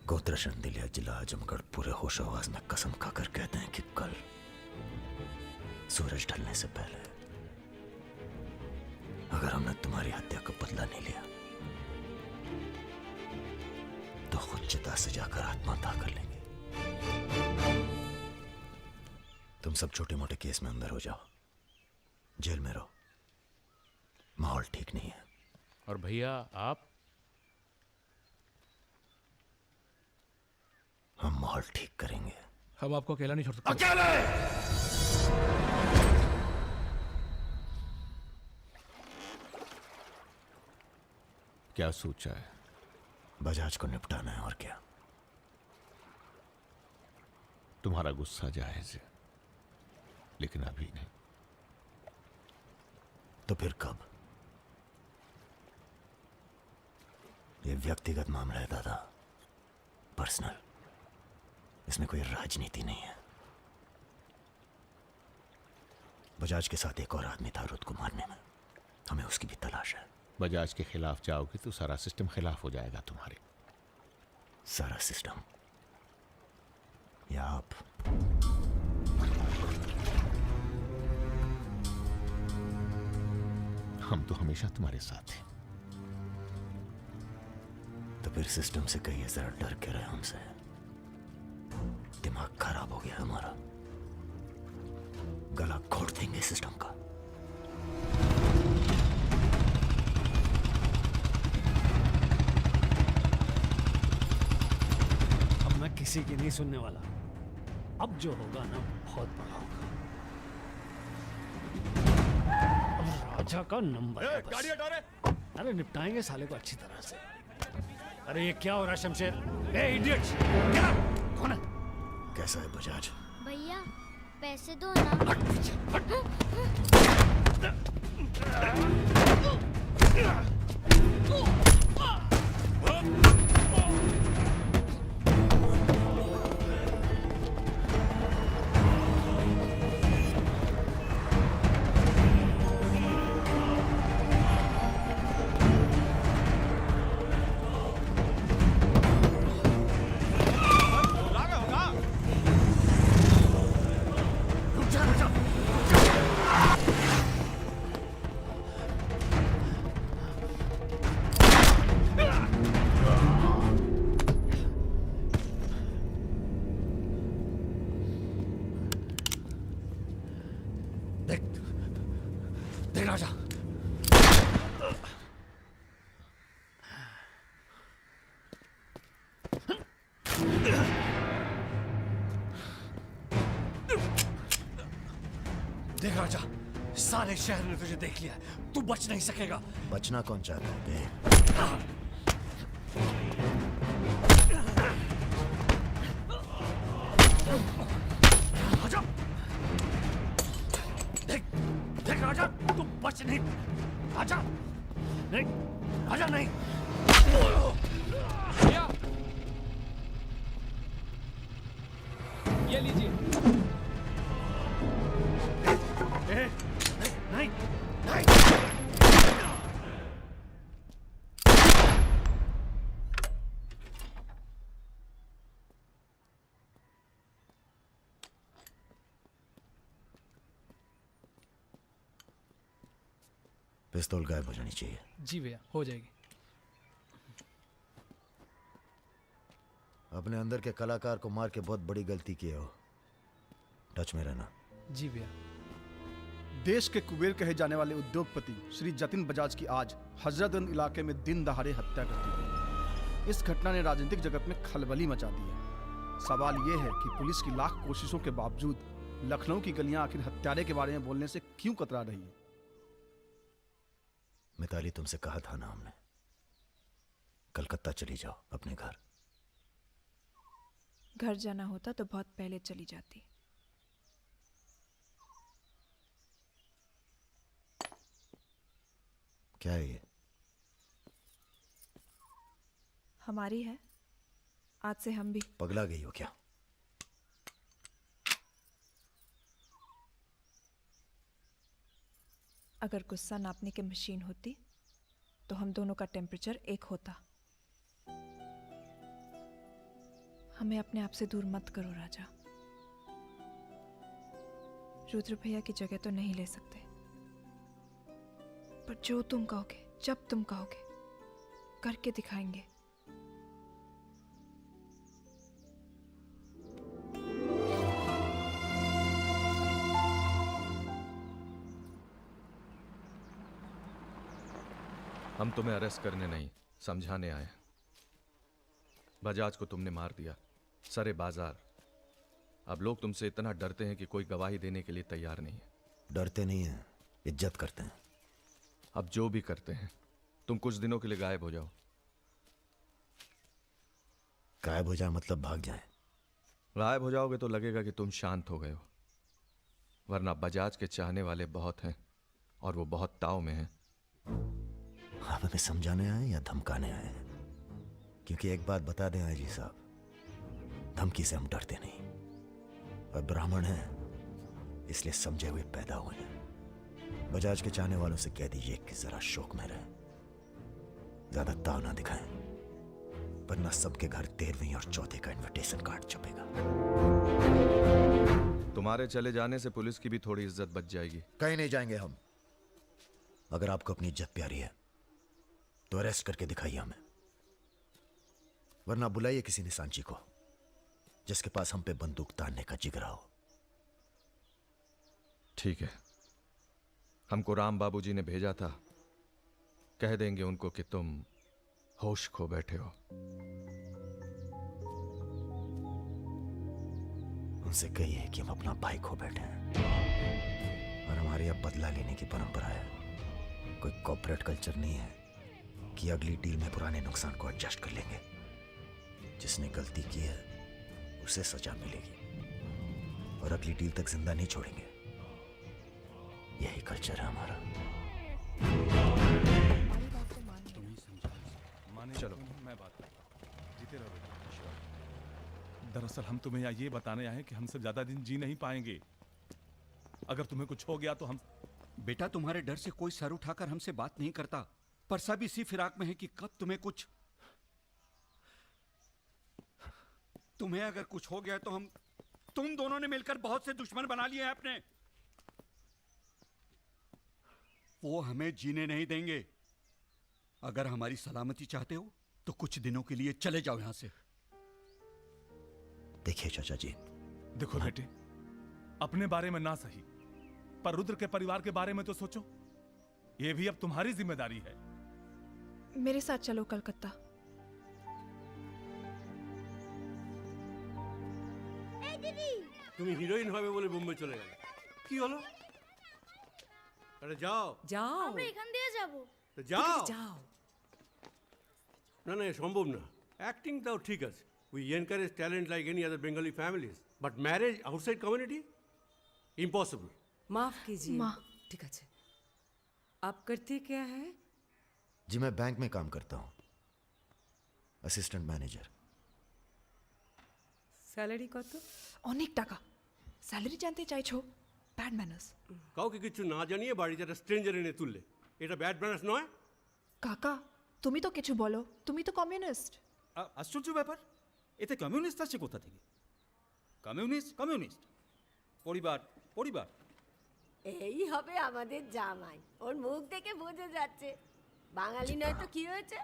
Speaker 1: गोत्र शंदिलिया, जिला आजमगढ़, पूरे होश आवाज में कसम खाकर कहते हैं कि कल सूरज ढलने से पहले अगर हमने तुम्हारी हत्या का बदला नहीं लिया तो खुद चिता से जाकर आत्महत्या कर लेंगे। तुम सब छोटे मोटे केस में अंदर हो जाओ, जेल में रहो, माहौल ठीक नहीं है।
Speaker 3: और भैया आप?
Speaker 1: हम माहौल ठीक करेंगे।
Speaker 10: हम आपको अकेला नहीं छोड़ सकते।
Speaker 16: क्या सोचा है?
Speaker 1: बजाज को निपटाना है, और क्या।
Speaker 16: तुम्हारा गुस्सा जायज है, लेकिन अभी नहीं।
Speaker 1: तो फिर कब? ये व्यक्तिगत मामला है दादा, पर्सनल। इसमें कोई राजनीति नहीं है। बजाज के साथ एक और आदमी था रुद को मारने में, हमें उसकी भी तलाश है।
Speaker 16: बजाज के खिलाफ जाओगे तो सारा सिस्टम खिलाफ हो जाएगा तुम्हारे।
Speaker 1: सारा सिस्टम या आप?
Speaker 16: हम तो हमेशा तुम्हारे साथ हैं।
Speaker 1: तो फिर सिस्टम से कहिए जरा डर के रहे हमसे। दिमाग खराब हो गया हमारा, गला घोट देंगे सिस्टम का।
Speaker 17: अब मैं किसी की नहीं सुनने वाला। अब जो होगा ना बहुत बड़ा होगा। अब राजा का नंबर है बस।
Speaker 14: गाड़ी हटा रे।
Speaker 17: अरे निपटाएंगे साले को अच्छी तरह से। अरे ये क्या हो रहा है शमशेर? ए इडियट! क्या? कौन है?
Speaker 1: कैसा है बजाज?
Speaker 6: भैया पैसे दो ना।
Speaker 17: देख राजा, देख राजा, सारे शहर ने तुझे देख लिया, तू बच नहीं सकेगा।
Speaker 1: बचना कौन चाहता है बे?
Speaker 17: आजा, देख देख राजा, तू बच नहीं। आजा नहीं, आजा नहीं।
Speaker 23: भैया ये लीजिए।
Speaker 17: नहीं नहीं।
Speaker 1: पिस्तौल गायब हो जानी चाहिए।
Speaker 23: जी भैया हो जाएगी।
Speaker 1: अपने अंदर के कलाकार को मार के बहुत बड़ी गलती की हो, टच में रहना।
Speaker 23: जी भैया।
Speaker 11: देश के कुबेर कहे जाने वाले उद्योगपति श्री जतिन बजाज की आज हजरतगंज इलाके में दिन दहाड़े हत्या कर दी गई। इस घटना ने राजनीतिक जगत में खलबली मचा दी है। सवाल यह है कि पुलिस की लाख कोशिशों के बावजूद लखनऊ की गलियां आखिर हत्यारे के बारे में बोलने से क्यों कतरा रही है?
Speaker 1: मिताली, तुमसे कहा था ना हमने, कलकत्ता चली जाओ अपने घर।
Speaker 19: घर जाना होता तो बहुत पहले चली जाती।
Speaker 1: क्या है ये?
Speaker 19: हमारी है, आज से हम भी।
Speaker 1: पगला गई हो क्या?
Speaker 19: अगर गुस्सा नापने की मशीन होती तो हम दोनों का टेम्परेचर एक होता। हमें अपने आप से दूर मत करो राजा। रुद्र भैया की जगह तो नहीं ले सकते, पर जो तुम कहोगे, जब तुम कहोगे, करके दिखाएंगे।
Speaker 20: हम तुम्हें अरेस्ट करने नहीं, समझाने आए। बजाज को तुमने मार दिया, सरे बाजार। अब लोग तुमसे इतना डरते हैं कि कोई गवाही देने के लिए तैयार नहीं है।
Speaker 1: डरते नहीं हैं, इज्जत करते हैं।
Speaker 20: अब जो भी करते हैं, तुम कुछ दिनों के लिए गायब हो जाओ।
Speaker 1: गायब हो जाए मतलब भाग जाए?
Speaker 20: गायब हो जाओगे तो लगेगा कि तुम शांत हो गए हो, वरना बजाज के चाहने वाले बहुत हैं और वो बहुत ताव में हैं।
Speaker 1: आप हमें समझाने आए या धमकाने आए हैं? क्योंकि एक बात बता दें आईजी साहब, धमकी से हम डरते नहीं। और ब्राह्मण हैं इसलिए समझे हुए पैदा हुए हैं। बजाज के चाहने वालों से कह दीजिए कि जरा शौक में रहें, ज्यादा ताव ना दिखाएं, वरना सबके घर 13वीं और 4थे का इनविटेशन कार्ड छपेगा।
Speaker 20: तुम्हारे चले जाने से पुलिस की भी थोड़ी इज्जत बच जाएगी।
Speaker 1: कहीं नहीं जाएंगे हम। अगर आपको अपनी इज्जत प्यारी है तो अरेस्ट करके दिखाइए हमें, वरना बुलाइए किसी निशानची को जिसके पास हम पे बंदूक तानने का जिगरा हो।
Speaker 20: ठीक है, हमको राम बाबूजी ने भेजा था, कह देंगे उनको कि तुम होश खो बैठे हो।
Speaker 1: उनसे कहिए कि हम अपना भाई खो बैठे हैं और हमारे यहाँ बदला लेने की परंपरा है। कोई कॉर्पोरेट कल्चर नहीं है कि अगली डील में पुराने नुकसान को एडजस्ट कर लेंगे। जिसने गलती की है उसे सजा मिलेगी और अगली डील तक जिंदा नहीं छोड़ेंगे। यही कल्चर है हमारा।
Speaker 14: चलो मैं बात जीते रहो। दरअसल हम तुम्हें यहाँ ये बताने आए हैं कि हमसे ज्यादा दिन जी नहीं पाएंगे। अगर तुम्हें कुछ हो गया तो हम।
Speaker 4: बेटा तुम्हारे डर से कोई सर उठाकर हमसे बात नहीं करता, पर सब इसी फिराक में है कि कब तुम्हें कुछ। तुम्हें अगर कुछ हो गया तो हम, तुम दोनों ने मिलकर बहुत से दुश्मन बना लिए हैं अपने। वो हमें जीने नहीं देंगे। अगर हमारी सलामती चाहते हो तो कुछ दिनों के लिए चले जाओ यहां से।
Speaker 1: देखिए चाचा जी,
Speaker 14: देखो बेटे, अपने बारे में ना सही पर रुद्र के परिवार के बारे में तो सोचो। ये भी अब तुम्हारी जिम्मेदारी है।
Speaker 19: मेरे साथ चलो कलकत्ता।
Speaker 17: তুমি হিরোইন হবে বলে বোম্বে চলে গেলে, কি হলো? আরে যাও
Speaker 6: যাও, আমরা এখান দিয়ে যাব।
Speaker 17: তো যাও যাও। না না সম্ভব না। অ্যাক্টিং তাও ঠিক আছে, we encourage talent like any other Bengali families, but marriage outside community impossible.
Speaker 8: माफ कीजिए। ठीक है, आप करते क्या है?
Speaker 1: जी मैं बैंक में काम करता हूँ, असिस्टेंट मैनेजर।
Speaker 8: স্যালারি কত?
Speaker 19: অনেক টাকা। স্যালারি জানতে চাইছো? Bad manners.
Speaker 17: কাউকে কিছু না জানিয়ে বাড়িতে একটা স্ট্রেঞ্জার এনে তুললে, এটা ব্যাড ম্যানার্স নয়?
Speaker 19: কাকা তুমি তো কিছু বলো, তুমি তো কমিউনিস্ট।
Speaker 4: আশ্চর্য ব্যাপার, এতে কমিউনিস্ট আসছে কোথা থেকে? কমিউনিস্ট কমিউনিস্ট, পরিবার পরিবার।
Speaker 8: এই হবে আমাদের জামাই, ওর মুখ দেখে বোঝা যাচ্ছে বাঙালি নয় তো কি হয়েছে।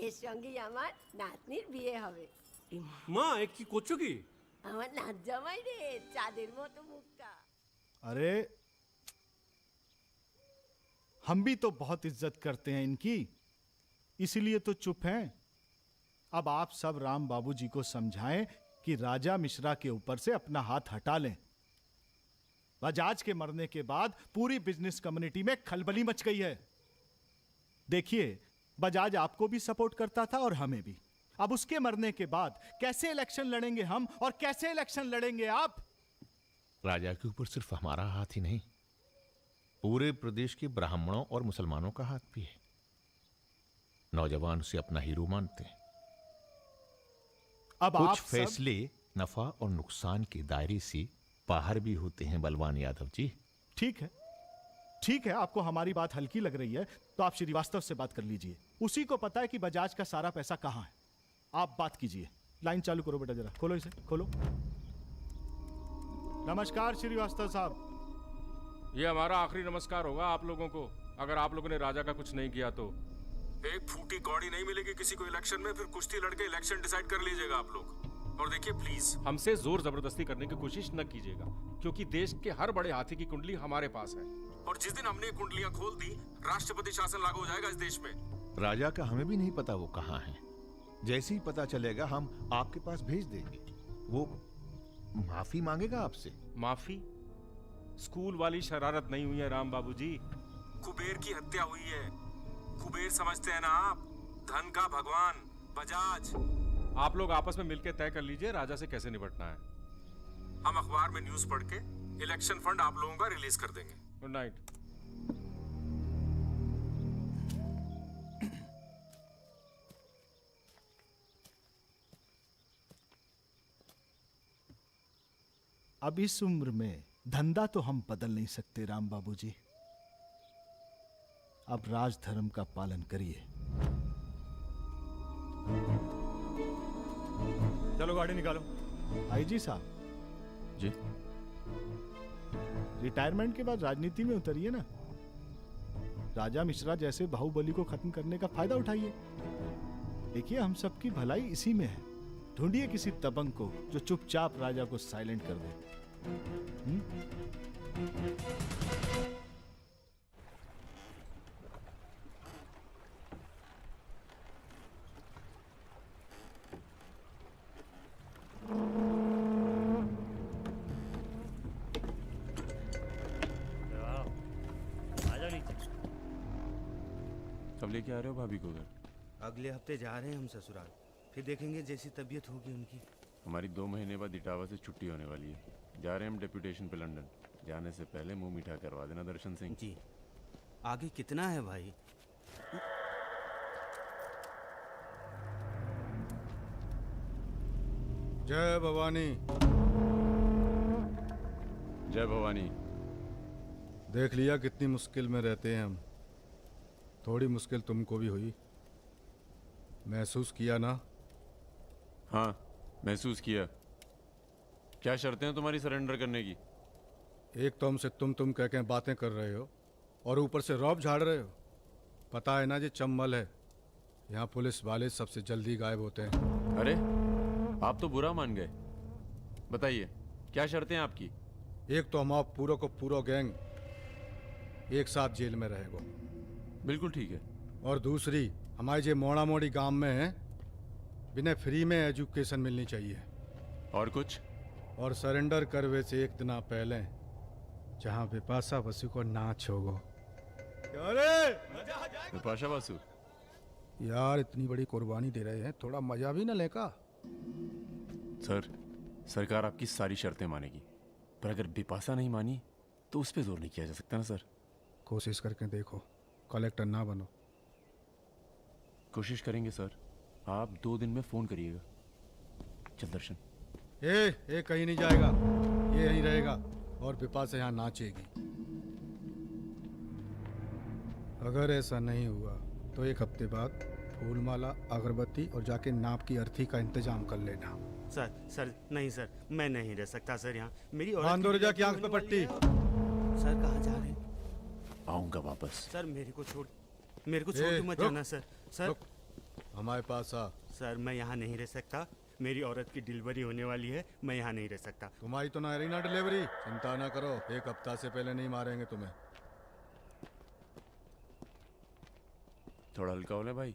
Speaker 8: এর সঙ্গেই আমার নাতনির বিয়ে হবে।
Speaker 17: মা এ কি করছো কি?
Speaker 8: আমার নাত জামাই রে, চাঁদের মতো মুখটা।
Speaker 11: अरे हम भी तो बहुत इज्जत करते हैं इनकी, इसीलिए तो चुप हैं। अब आप सब राम बाबूजी को समझाएं कि राजा मिश्रा के ऊपर से अपना हाथ हटा लें। बजाज के मरने के बाद पूरी बिजनेस कम्युनिटी में खलबली मच गई है। देखिए, बजाज आपको भी सपोर्ट करता था और हमें भी। अब उसके मरने के बाद कैसे इलेक्शन लड़ेंगे हम और कैसे इलेक्शन लड़ेंगे आप?
Speaker 16: राजा के ऊपर सिर्फ हमारा हाथ ही नहीं, पूरे प्रदेश के ब्राह्मणों और मुसलमानों का हाथ भी है। नौजवान उसे अपना हीरो मानते हैं।
Speaker 11: अब
Speaker 16: कुछ
Speaker 11: आप
Speaker 16: फैसले नफा और नुकसान के दायरे से बाहर भी होते हैं बलवान यादव जी।
Speaker 11: ठीक है, ठीक है, आपको हमारी बात हल्की लग रही है तो आप श्रीवास्तव से बात कर लीजिए। उसी को पता है कि बजाज का सारा पैसा कहां है। आप बात कीजिए। लाइन चालू करो बेटा, जरा खोलो इसे, खोलो। नमस्कार श्रीवास्तव साहब।
Speaker 15: ये हमारा आखिरी नमस्कार होगा आप लोगों को, अगर आप लोगों ने राजा का कुछ नहीं किया तो। एक फूटी कौड़ी नहीं मिलेगी किसी को इलेक्शन में, फिर कुश्ती लड़के इलेक्शन डिसाइड कर लीजिएगा आप लोग। और देखिए प्लीज, हमसे जोर जबरदस्ती करने की कोशिश न कीजिएगा, क्योंकि देश के हर बड़े हाथी की कुंडली हमारे पास है। और जिस दिन हमने कुंडलियां खोल दी, राष्ट्रपति शासन लागू हो जाएगा इस देश में।
Speaker 16: राजा का हमें भी नहीं पता वो कहाँ है। जैसे ही पता चलेगा हम आपके पास भेज देंगे। वो माफी मांगेगा आपसे।
Speaker 15: माफी? स्कूल वाली शरारत नहीं हुई है राम बाबूजी। कुबेर की हत्या हुई है। कुबेर समझते हैं ना आप, धन का भगवान बजाज। आप लोग आपस में मिलकर तय कर लीजिए राजा से कैसे निपटना है। हम अखबार में न्यूज़ पढ़ के इलेक्शन फंड आप लोगों का रिलीज कर देंगे। Good night.
Speaker 7: अब इस उम्र में धंधा तो हम बदल नहीं सकते राम बाबूजी। अब राजधर्म का पालन करिए।
Speaker 11: चलो गाड़ी निकालो।
Speaker 7: आईजी साहब
Speaker 20: जी,
Speaker 7: रिटायरमेंट के बाद राजनीति में उतरिए ना। राजा मिश्रा जैसे बाहुबली को खत्म करने का फायदा उठाइए। देखिए हम सबकी भलाई इसी में है। ढूंढिए किसी दबंग को जो चुपचाप राजा को साइलेंट कर दे।
Speaker 15: कब लेके आ रहे हो भाभी को घर?
Speaker 13: अगले हफ्ते जा रहे हैं हम ससुराल। फिर देखेंगे जैसी तबीयत होगी उनकी।
Speaker 15: हमारी 2 महीने बाद इटावा से छुट्टी होने वाली है। जा रहे हैं हम डेप्यूटेशन पे लंदन। जाने से पहले मुंह मीठा करवा देना दर्शन सिंह
Speaker 13: जी। आगे कितना है भाई?
Speaker 11: जय भवानी।
Speaker 15: जय भवानी।
Speaker 11: देख लिया कितनी मुश्किल में रहते हैं हम। थोड़ी मुश्किल तुमको भी हुई, महसूस किया ना?
Speaker 15: हाँ महसूस किया। क्या शर्तें हैं तुम्हारी सरेंडर करने की?
Speaker 11: एक तो हमसे तुम कह के बातें कर रहे हो और ऊपर से रौब झाड़ रहे हो। पता है ना ये चंबल है, यहाँ पुलिस वाले सबसे जल्दी गायब होते हैं।
Speaker 15: अरे आप तो बुरा मान गए। बताइए क्या शर्तें हैं आपकी?
Speaker 11: एक तो हम आप पूरा को पूरा गैंग एक साथ जेल में रहेगा।
Speaker 15: बिल्कुल ठीक है।
Speaker 11: और दूसरी, हमारे जो मोड़ा मोड़ी गांव में है बिना फ्री में एजुकेशन मिलनी चाहिए।
Speaker 15: और कुछ? और
Speaker 11: सरेंडर करवे से एक दिन पहले जहाँ बिपाशा बसु को नाच होगा।
Speaker 15: बिपाशा बसु
Speaker 11: यार इतनी बड़ी कुर्बानी दे रहे हैं, थोड़ा मजा भी न लेगा?
Speaker 15: सर सरकार आपकी सारी शर्तें मानेगी, पर अगर बिपाशा नहीं मानी तो उस पर जोर नहीं किया जा सकता ना सर।
Speaker 11: कोशिश करके देखो, कलेक्टर ना बनो।
Speaker 15: कोशिश करेंगे सर। आप 2 दिन में फोन करिएगा। चल दर्शन।
Speaker 11: ए कहीं नहीं जाएगा, ये यहीं रहेगा और बिपाशा यहाँ नाचेगी। अगर ऐसा नहीं हुआ तो 1 हफ्ते बाद फूलमाला, अगरबत्ती और जाके नाप की अर्थी का इंतजाम कर लेना।
Speaker 13: सर नहीं सर, मैं नहीं रह सकता सर यहाँ। मेरी
Speaker 11: औरत की आंख पे पट्टी।
Speaker 13: सर कहाँ जा रहे हैं?
Speaker 15: आऊंगा वापस।
Speaker 13: सर मेरे को छोड़ के मत जाना सर। सर
Speaker 11: हमारे पास आ।
Speaker 13: सर मैं यहाँ नहीं रह सकता, मेरी औरत की डिलीवरी होने वाली है, मैं यहाँ नहीं रह सकता।
Speaker 11: तुम्हारी तो ना रही ना डिलीवरी, चिंता ना करो, 1 हफ्ता से पहले नहीं मारेंगे तुम्हें।
Speaker 15: थोड़ा हल्का हो ले भाई।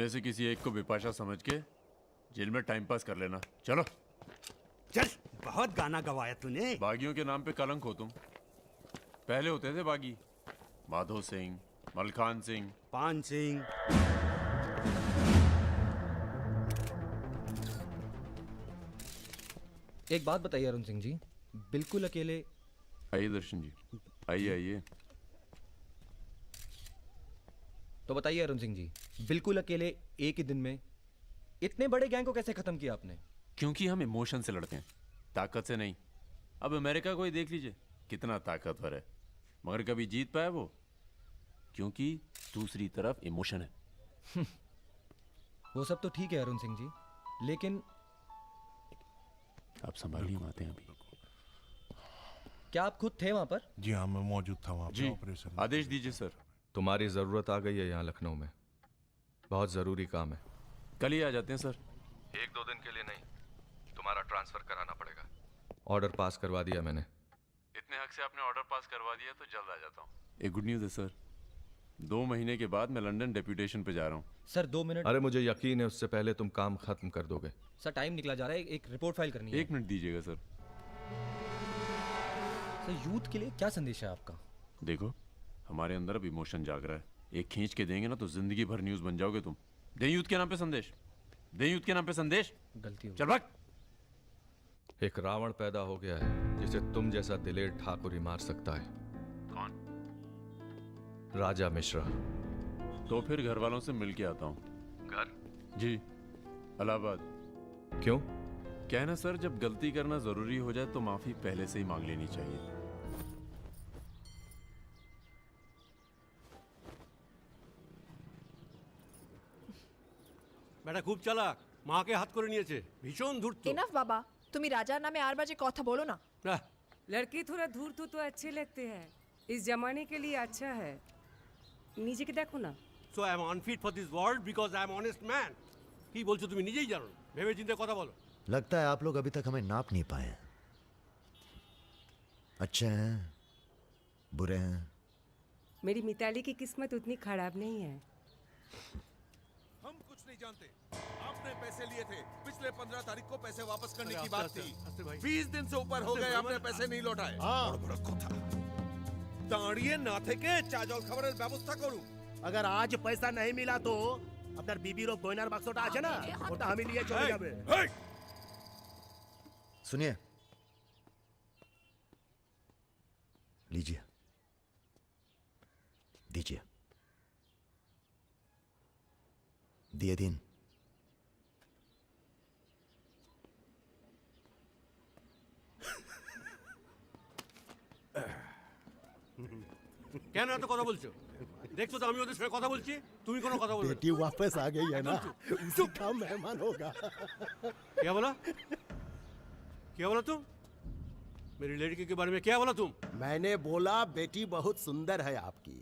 Speaker 15: इनमें से किसी एक को बिपाशा समझ के जेल में टाइम पास कर लेना। चलो
Speaker 9: चल, बहुत गाना गवाया तूने।
Speaker 15: बागियों के नाम पे कलंक हो तुम। पहले होते थे बागी, माधो सिंह, मलखान सिंह,
Speaker 9: पान सिंह।
Speaker 20: एक बात बताइए अरुण सिंह जी, बिल्कुल अकेले।
Speaker 15: आइए दर्शन जी, आइए आइए।
Speaker 20: तो बताइए अरुण सिंह जी, बिल्कुल अकेले एक ही दिन में इतने बड़े गैंग को कैसे खत्म किया आपने?
Speaker 15: क्योंकि हम इमोशन से लड़ते हैं, ताकत से नहीं। अब अमेरिका को ही देख लीजिए, कितना ताकतवर है, मगर कभी जीत पाया वो? क्योंकि दूसरी तरफ इमोशन है।
Speaker 20: वो सब तो ठीक है अरुण सिंह जी, लेकिन
Speaker 15: आप संभालिए, हम आते हैं अभी।
Speaker 20: क्या आप खुद थे वहां पर?
Speaker 16: जी हाँ, मैं मौजूद था वहाँ
Speaker 15: जी,
Speaker 16: पे ऑपरेशन।
Speaker 15: आदेश दीजिए सर।
Speaker 20: तुम्हारी जरूरत आ गई है यहाँ लखनऊ में, बहुत जरूरी काम है।
Speaker 15: कल ही आ जाते हैं सर।
Speaker 20: 1-2 दिन के लिए नहीं, तुम्हारा ट्रांसफर कराना पड़ेगा। ऑर्डर पास करवा दिया मैंने।
Speaker 15: इतने हक से आपने ऑर्डर पास करवा दिया तो जल्द आ जाता हूँ। एक गुड न्यूज़ है सर, 2 महीने के बाद मैं लंदन डेप्यूटेशन पे जा रहा हूँ।
Speaker 20: Sir 2 minute. अरे मुझे यकीन है उससे पहले तुम काम खत्म कर दोगे। सर टाइम निकला जा रहा है, एक रिपोर्ट फाइल करनी है।
Speaker 15: 1 मिनट दीजिएगा सर।
Speaker 20: सर यूथ के लिए क्या संदेश है आपका?
Speaker 15: देखो, हमारे अंदर अब इमोशन जाग रहा है, एक खींच के देंगे ना तो जिंदगी भर न्यूज़ बन जाओगे तुम। दें यूथ के नाम पे संदेश, दें यूथ के नाम पे संदेश।
Speaker 20: गलती हो
Speaker 15: चल भाग।
Speaker 20: एक रावण पैदा हो गया है जिसे तुम जैसा दिलेर ठाकुर ही मार सकता है।
Speaker 15: कौन?
Speaker 20: राजा मिश्रा।
Speaker 15: तो फिर घर वालों से मिल के आता हूँ।
Speaker 20: घर?
Speaker 15: जी, इलाहाबाद।
Speaker 20: क्यों?
Speaker 15: क्या है ना सर, जब गलती करना जरूरी हो जाए तो माफी पहले से ही मांग लेनी चाहिए।
Speaker 9: বেটা খুব চালাক, মাকে হাত করে নিয়েছে, ভীষণ ধূর্ত।
Speaker 19: এনাফ বাবা, তুমি রাজার নামে আর বাজে কথা বলো না।
Speaker 18: लड़के थोड़ा धूर्त तो अच्छे लगते हैं, इस जमाने के लिए अच्छा है। নিজেকে দেখো না।
Speaker 9: So I am unfit for this world because I am honest man. কি বলছো তুমি নিজেই জানো না, ভেবে চিন্তে কথা বলো।
Speaker 1: लगता है आप लोग अभी तक हमें नाप नहीं पाए हैं। अच्छे हैं, बुरे हैं।
Speaker 18: मेरी मिताली की किस्मत उतनी खराब नहीं है।
Speaker 16: हम कुछ नहीं जानते। आपने पैसे लिए थे, पिछले 15 तारीख को पैसे वापस करने की बात थी। 20 दिन से ऊपर हो गए, आपने पैसे नहीं लौटाए। बड़ কথা। দাঁড়িয়ে না থেকে চা জল খাবারের ব্যবস্থা করুন।
Speaker 9: अगर आज पैसा नहीं मिला तो আপনার বিবির গয়নার বাক্সটা আছে না, ওটা আমি নিয়ে চলে যাবে।
Speaker 1: सुनिए, लीजिए, दीजिए। दिए दिन।
Speaker 9: কেন এত কথা বলছো? দেখছো তো আমি ওদের সাথে কথা বলছি, তুমি কোনো কথা বলবে?
Speaker 21: बेटी वापस आ गई है ना, उसी का मेहमान होगा।
Speaker 9: क्या बोला? क्या बोला तुम? मेरी लड़की के बारे में क्या बोला तुम?
Speaker 21: मैंने बोला बेटी बहुत सुंदर है आपकी,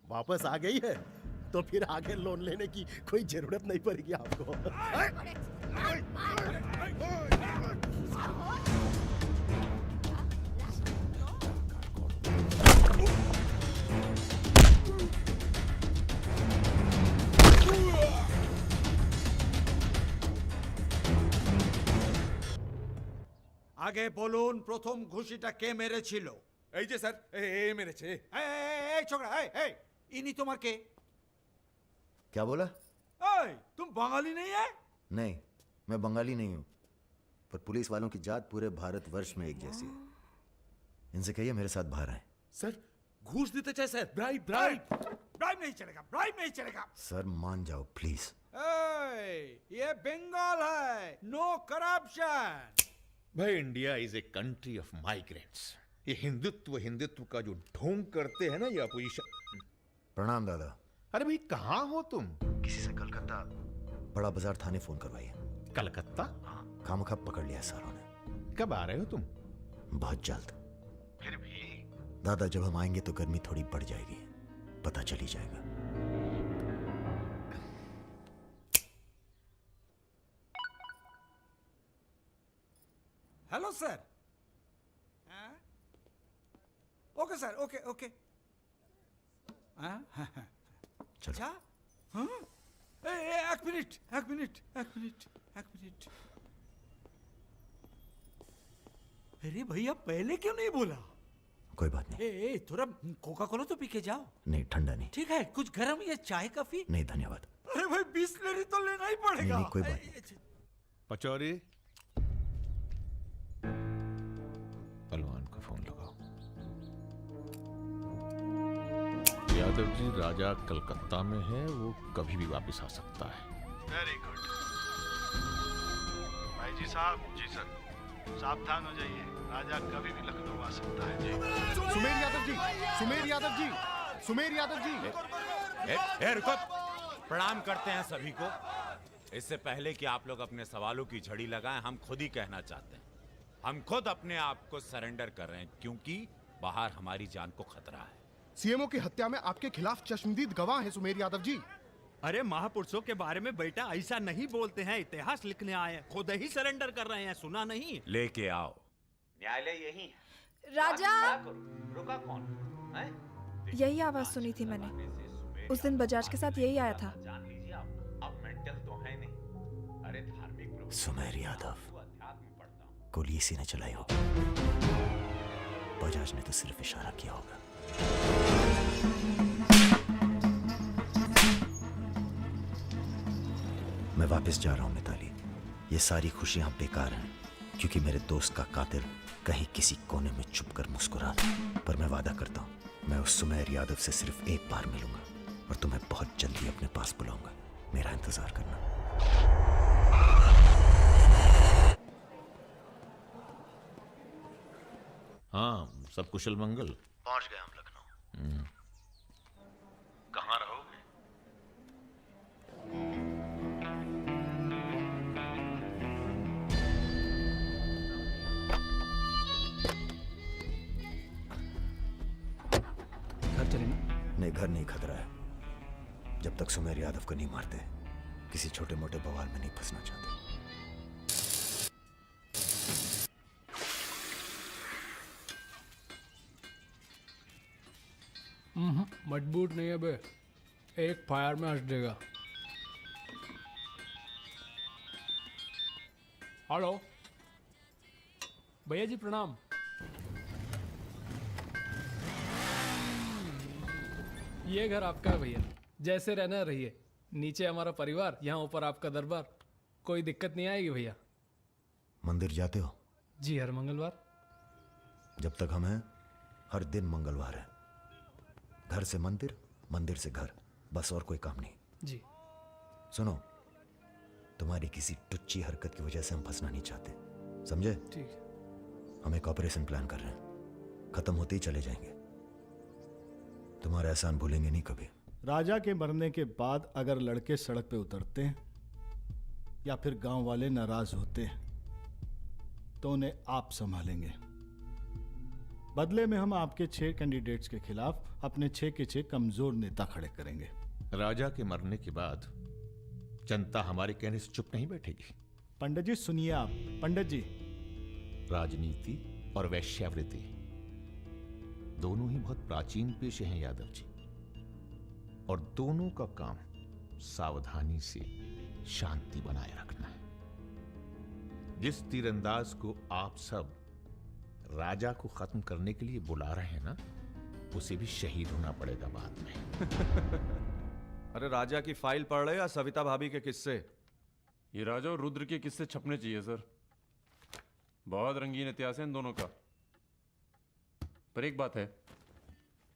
Speaker 21: वापस आ गई है तो फिर आगे लोन लेने की कोई जरूरत नहीं पड़ेगी आपको।
Speaker 24: আগে বলুন প্রথম ঘুষিটা কে মেরেছিল?
Speaker 16: এই যে স্যার, এ মেরেছে।
Speaker 24: এই ছোকরা, এই ইনি তোমার কে?
Speaker 1: क्या बोला?
Speaker 24: এই तुम बंगाली नहीं है?
Speaker 1: नहीं, मैं बंगाली नहीं हूं, पर पुलिस वालों की जात पूरे भारतवर्ष में एक जैसी है। इनसे कहिए मेरे साथ बाहर आए।
Speaker 16: सर घूस देते चाहे सर, ब्राइब ब्राइब।
Speaker 24: ब्राइब नहीं चलेगा, ब्राइब नहीं चलेगा।
Speaker 1: सर मान जाओ प्लीज।
Speaker 24: ये बंगाल है, नो करप्शन।
Speaker 16: भाई India is a country of migrants. ये हिंदुत्व हिंदुत्व का जो ढोंग करते हैं ना ये अपोजिशन।
Speaker 1: प्रणाम दादा।
Speaker 16: अरे भाई कहाँ हो तुम?
Speaker 1: किसी से कलकत्ता बड़ा बाजार थाने फोन करवाइए।
Speaker 16: कलकत्ता?
Speaker 1: हाँ, खामखा पकड़ लिया सालों ने।
Speaker 16: कब आ रहे हो तुम?
Speaker 1: बहुत जल्द।
Speaker 16: फिर भी
Speaker 1: दादा जब हम आएंगे तो गर्मी थोड़ी बढ़ जाएगी, पता चल ही जाएगा।
Speaker 24: Hello sir. Okay sir, okay okay. अच्छा, हाँ एक मिनट एक मिनट एक मिनट एक मिनट। अरे भैया पहले क्यों नहीं बोला?
Speaker 1: कोई बात नहीं।
Speaker 24: ए, थोड़ा कोका कोला तो पी के जाओ।
Speaker 1: नहीं, ठंडा नहीं।
Speaker 24: ठीक है, कुछ गर्म या चाय कॉफी?
Speaker 1: नहीं धन्यवाद।
Speaker 24: अरे भाई बिस्लरी तो लेना ही पड़ेगा।
Speaker 1: नहीं, कोई बात नहीं।
Speaker 16: पचौरी, पहलवान को फोन लगाओ। यादव जी, राजा कलकत्ता में है, वो कभी भी वापस आ सकता है।
Speaker 7: वेरी गुड भाई जी साहब। जी सर। सावधान हो जाइए, राजा कभी भी लखनऊ आ सकता है जी।
Speaker 11: सुमेर यादव जी, सुमेर यादव जी, सुमेर यादव जी।
Speaker 24: रुको, प्रणाम करते हैं सभी को। इससे पहले कि आप लोग अपने सवालों की झड़ी लगाएं, हम खुद ही कहना चाहते हैं, हम खुद अपने आप को सरेंडर कर रहे हैं, क्योंकि बाहर हमारी जान को खतरा है।
Speaker 11: सीएमओ की हत्या में आपके खिलाफ चश्मदीद गवाह हैं सुमेर यादव जी।
Speaker 24: अरे महापुरुषों के बारे में बेटा ऐसा नहीं बोलते हैं, इतिहास लिखने आए हैं, खुद ही सरेंडर कर रहे हैं, सुना नहीं? लेके आओ, न्यायालय यही है।
Speaker 19: राजा,
Speaker 24: रुका कौन है?
Speaker 19: यही आवाज सुनी थी मैंने। उस दिन बजाज के साथ यही आया था।
Speaker 24: जान लीजिए अब मेंटल तो है नहीं। अरे धार्मिक
Speaker 1: सुमेर यादव, गोली इसी ने चलाई होगी। बजाज ने तो सिर्फ इशारा किया होगा। मैं वापस जा रहा हूं मिताली। ये सारी खुशियां बेकार हैं, क्योंकि मेरे दोस्त का कातिल कहीं किसी कोने में छुपकर मुस्कुरा रहा। पर मैं वादा करता हूं, मैं उस सुमेर यादव से सिर्फ एक बार मिलूंगा और तुम्हें बहुत जल्दी अपने पास बुलाऊंगा। मेरा इंतजार करना।
Speaker 16: हाँ, सब कुशल मंगल?
Speaker 1: पहुंच गए हम लखनऊ।
Speaker 16: कहाँ रहोगे?
Speaker 10: घर चले ना?
Speaker 1: नहीं, घर नहीं खतरा है। जब तक सुमेर यादव को नहीं मारते, किसी छोटे मोटे बवाल में नहीं फंसना चाहते।
Speaker 2: मजबूत नहीं है बे, एक फायर में हंस देगा। हेलो भैया जी, प्रणाम। ये घर आपका है भैया, जैसे रहना रहिए। नीचे हमारा परिवार, यहाँ ऊपर आपका दरबार। कोई दिक्कत नहीं आएगी भैया।
Speaker 1: मंदिर जाते हो?
Speaker 2: जी, हर मंगलवार।
Speaker 1: जब तक हम हैं, हर दिन मंगलवार है। घर से मंदिर, मंदिर से घर, बस और कोई काम नहीं।
Speaker 2: जी।
Speaker 1: सुनो, तुम्हारी किसी टुच्ची हरकत की वजह से हम फंसना नहीं चाहते, समझे?
Speaker 2: ठीक है।
Speaker 1: हम एक ऑपरेशन प्लान कर रहे हैं, खत्म होते ही चले जाएंगे। तुम्हारा एहसान भूलेंगे नहीं कभी।
Speaker 7: राजा के मरने के बाद अगर लड़के सड़क पे उतरते हैं या फिर गांव वाले नाराज होते हैं, तो उन्हें आप संभालेंगे। बदले में हम आपके 6 कैंडिडेट्स के खिलाफ अपने 6 के 6 कमजोर नेता खड़े करेंगे।
Speaker 16: राजा के मरने के बाद जनता हमारे कहने से चुप नहीं बैठेगी।
Speaker 7: पंडित जी सुनिए आप। पंडित जी,
Speaker 16: राजनीति और वैश्यावृत्ति दोनों ही बहुत प्राचीन पेशे हैं यादव जी, और दोनों का काम सावधानी से शांति बनाए रखना है। जिस तीरंदाज को आप सब राजा को खत्म करने के लिए बुला रहे हैं ना, उसे भी शहीद होना पड़ेगा बाद में।
Speaker 20: अरे राजा की फाइल पढ़ रहे या सविता भाभी के किस्से?
Speaker 15: ये राजा और रुद्र के किस्से छपने चाहिए सर। बहुत रंगीन इतिहास है इन दोनों का। पर एक बात है,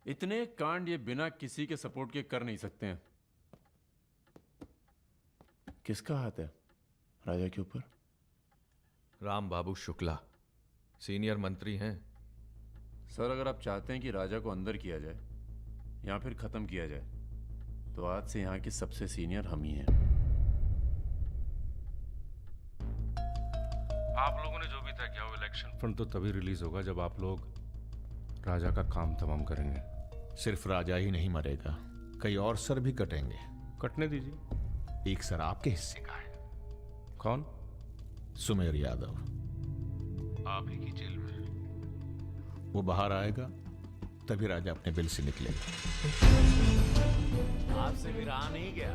Speaker 15: इतने कांड ये बिना किसी के सपोर्ट के कर नहीं सकते हैं। किसका हाथ है राजा के ऊपर?
Speaker 20: राम बाबू शुक्ला सीनियर मंत्री हैं।
Speaker 15: सर, अगर आप चाहते हैं कि राजा को अंदर किया जाए या फिर खत्म किया जाए, तो आज से यहाँ के सबसे सीनियर हम ही हैं। आप लोगों ने जो भी तय किया वो इलेक्शन फंड तो तभी रिलीज होगा जब आप लोग राजा का काम तमाम करेंगे।
Speaker 16: सिर्फ राजा ही नहीं मरेगा, कई और सर भी कटेंगे।
Speaker 15: कटने दीजिए।
Speaker 16: एक सर आपके हिस्से का है।
Speaker 15: कौन?
Speaker 16: सुमेर यादव, आप ही की जेल में। वो बाहर आएगा तभी राजा अपने बिल से निकलेगा।
Speaker 24: आपसे भी रहा नहीं गया।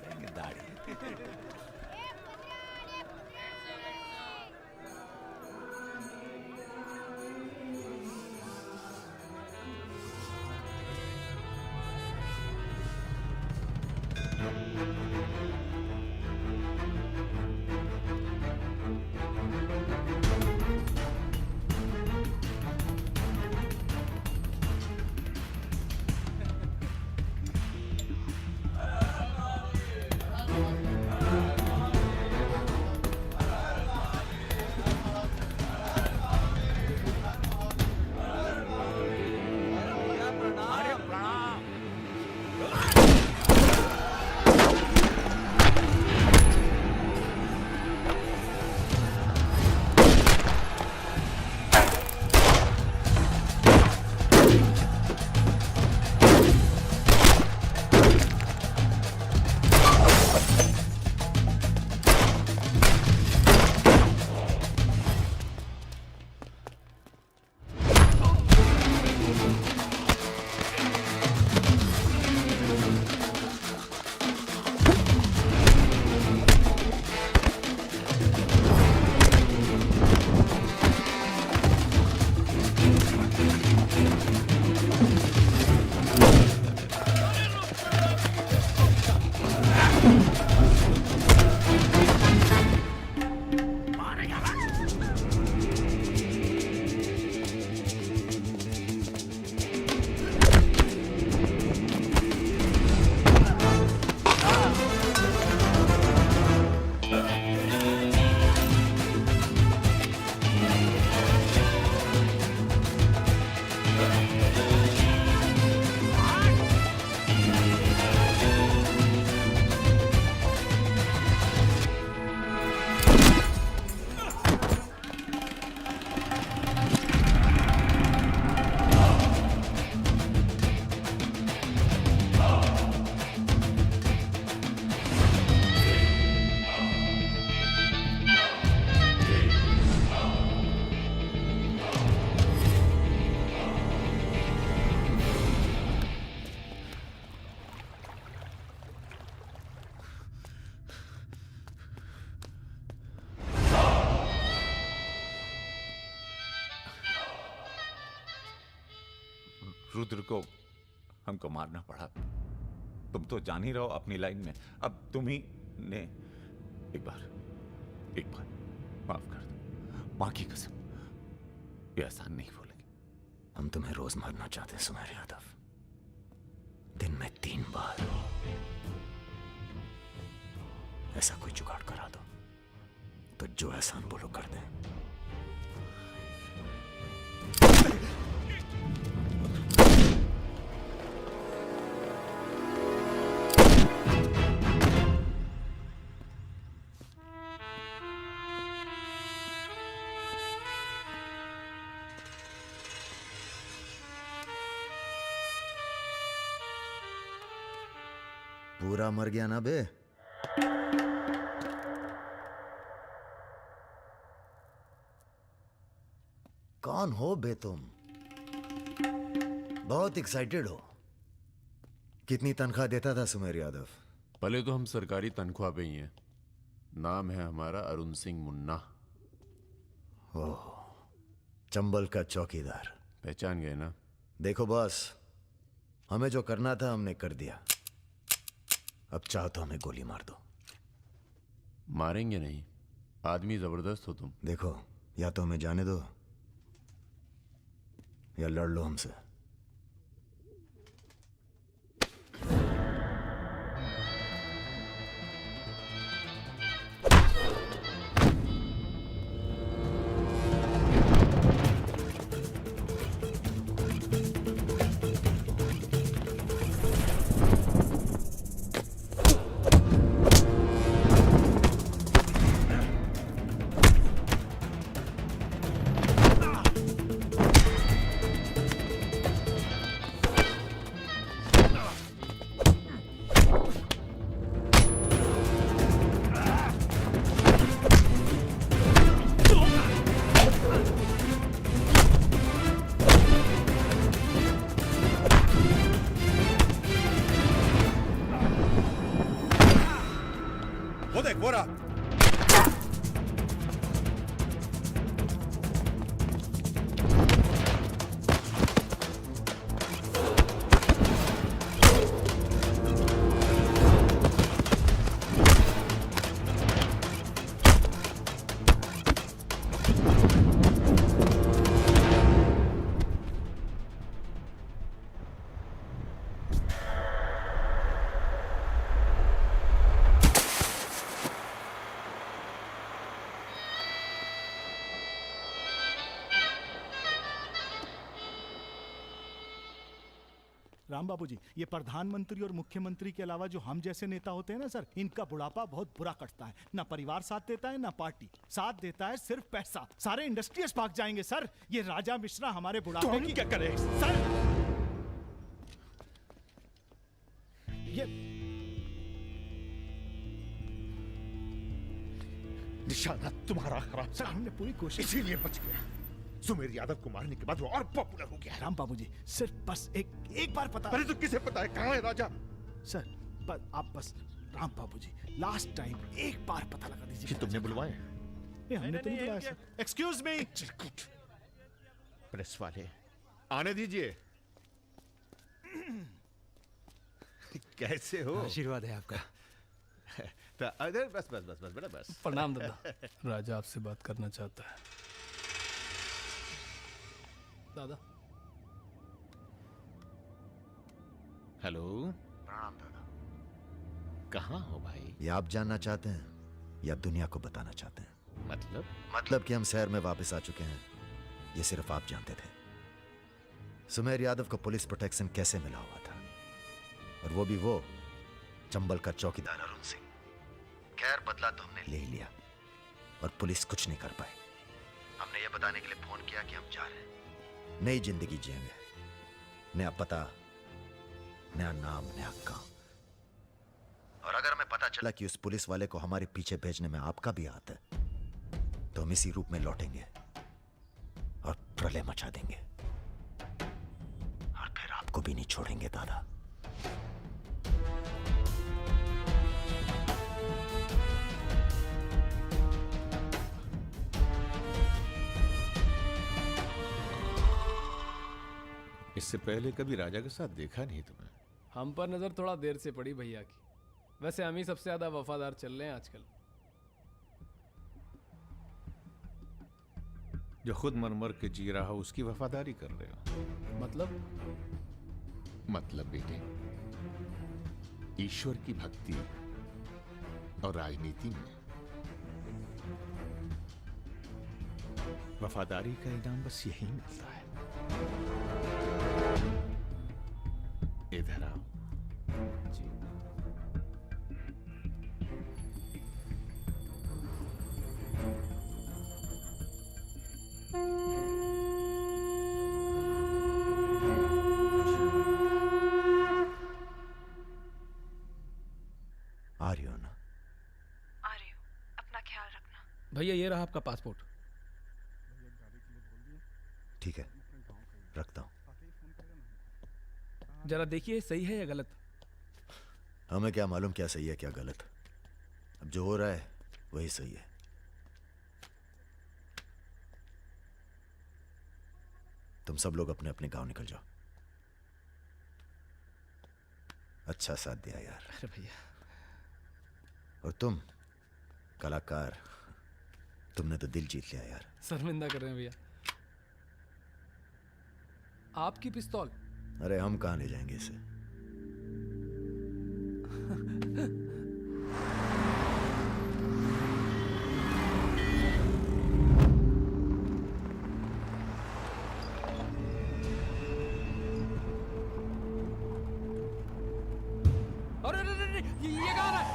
Speaker 24: रुद्र को हमको मारना पड़ा। तुम तो जान ही रहो अपनी लाइन में। अब तुम ही ने एक बार माफ कर दो, मां की कसम, ये आसान नहीं भूलेंगे।
Speaker 1: हम तुम्हें रोज मारना चाहते हैं सुमेर यादव, दिन में 3 बार। ऐसा कोई जुगाड़ करा दो तो जो एहसान बोलो कर दें। पूरा मर गया ना बे? कौन हो बे तुम? बहुत एक्साइटेड हो। कितनी तनख्वाह देता था सुमेर यादव?
Speaker 5: पहले तो हम सरकारी तनख्वाह पे ही हैं। नाम है हमारा अरुण सिंह मुन्ना।
Speaker 1: ओह, चंबल का चौकीदार।
Speaker 5: पहचान गए ना?
Speaker 1: देखो बॉस, हमें जो करना था हमने कर दिया। अब चाहो तो हमें गोली मार दो।
Speaker 5: मारेंगे नहीं, आदमी जबरदस्त हो तुम।
Speaker 1: देखो, या तो हमें जाने दो या लड़ लो हमसे।
Speaker 5: वो देख, वो रहा।
Speaker 7: राम बाबू जी, ये प्रधानमंत्री और मुख्यमंत्री के अलावा जो हम जैसे नेता होते हैं ना सर, इनका बुढ़ापा बहुत बुरा कटता है। ना परिवार साथ देता है, ना पार्टी साथ देता है, सिर्फ पैसा। सारे इंडस्ट्रीज भाग जाएंगे सर। ये राजा मिश्रा हमारे बुढ़ापे की क्या करे सर? ये
Speaker 5: निशाना तुम्हारा खराब।
Speaker 7: सर, हमने पूरी कोशिश,
Speaker 5: इसीलिए बच गया। सुमेर यादव को मारने के बाद वो और पॉपुलर हो गया।
Speaker 7: राम बाबू जी, सिर्फ बस एक बार पता।
Speaker 5: अरे तो किसे पता है कहाँ है राजा?
Speaker 7: सर, आप बस राम बाबू जी, लास्ट टाइम एक बार पता लगा दीजिए
Speaker 5: कि तुमने बुलवाया?
Speaker 7: हमने तो नहीं बुलाया सर। Excuse me.
Speaker 5: प्रेस वाले आने दीजिए। कैसे हो?
Speaker 2: आशीर्वाद है आपका।
Speaker 5: तो अरे बस बस बस बस बेटा बस।
Speaker 2: प्रणाम दादा। राजा आपसे बात करना चाहता है। दादा।
Speaker 16: हेलो।
Speaker 1: प्रणाम दादा।
Speaker 16: कहाँ हो भाई?
Speaker 1: ये आप जानना चाहते हैं या दुनिया को बताना चाहते हैं?
Speaker 16: मतलब
Speaker 1: कि हम शहर में वापस आ चुके हैं, ये सिर्फ आप जानते थे। सुमेर यादव को पुलिस प्रोटेक्शन कैसे मिला हुआ था, और वो भी वो चंबल का चौकीदार अरुण सिंह। खैर, बदला तो हमने ले ही लिया और पुलिस कुछ नहीं कर पाई। हमने ये बताने के लिए फोन किया कि हम जा रहे हैं, नई जिंदगी जिएंगे, नया पता, नया नाम, नया काम। और अगर हमें पता चला कि उस पुलिस वाले को हमारे पीछे भेजने में आपका भी हाथ है, तो हम इसी रूप में लौटेंगे और प्रलय मचा देंगे, और फिर आपको भी नहीं छोड़ेंगे दादा।
Speaker 16: इससे पहले कभी राजा के साथ देखा नहीं तुम्हें।
Speaker 2: हम पर नजर थोड़ा देर से पड़ी भैया की। वैसे हम ही सबसे ज्यादा वफादार चल रहे हैं आजकल।
Speaker 16: जो खुद मर मर के जी रहा हो उसकी वफादारी कर रहे हो। मतलब बेटे, ईश्वर की भक्ति और राजनीति में वफादारी का इनाम बस यही मिलता है। इधर आओ। जी।
Speaker 1: आ रही हो ना?
Speaker 19: आ रही हूँ, अपना ख्याल रखना।
Speaker 2: भैया ये रहा आपका पासपोर्ट।
Speaker 1: ठीक है, रखता हूं।
Speaker 2: जरा देखिए सही है या गलत।
Speaker 1: हमें क्या मालूम क्या सही है क्या गलत। अब जो हो रहा है वही सही है। तुम सब लोग अपने अपने गांव निकल जाओ। अच्छा साथ दिया यार।
Speaker 2: अरे भैया।
Speaker 1: और तुम कलाकार, तुमने तो दिल जीत लिया यार।
Speaker 2: शर्मिंदा कर रहे हैं भैया। आपकी पिस्तौल।
Speaker 1: अरे हम कहां ले जाएंगे इसे।
Speaker 2: अरे ये कहाँ है?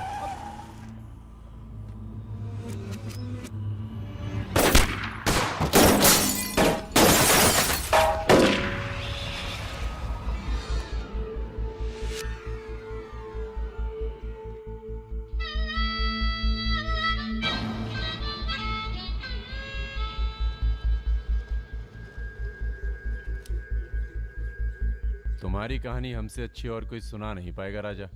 Speaker 15: तुम्हारी कहानी हमसे अच्छी और कोई सुना नहीं पाएगा राजा।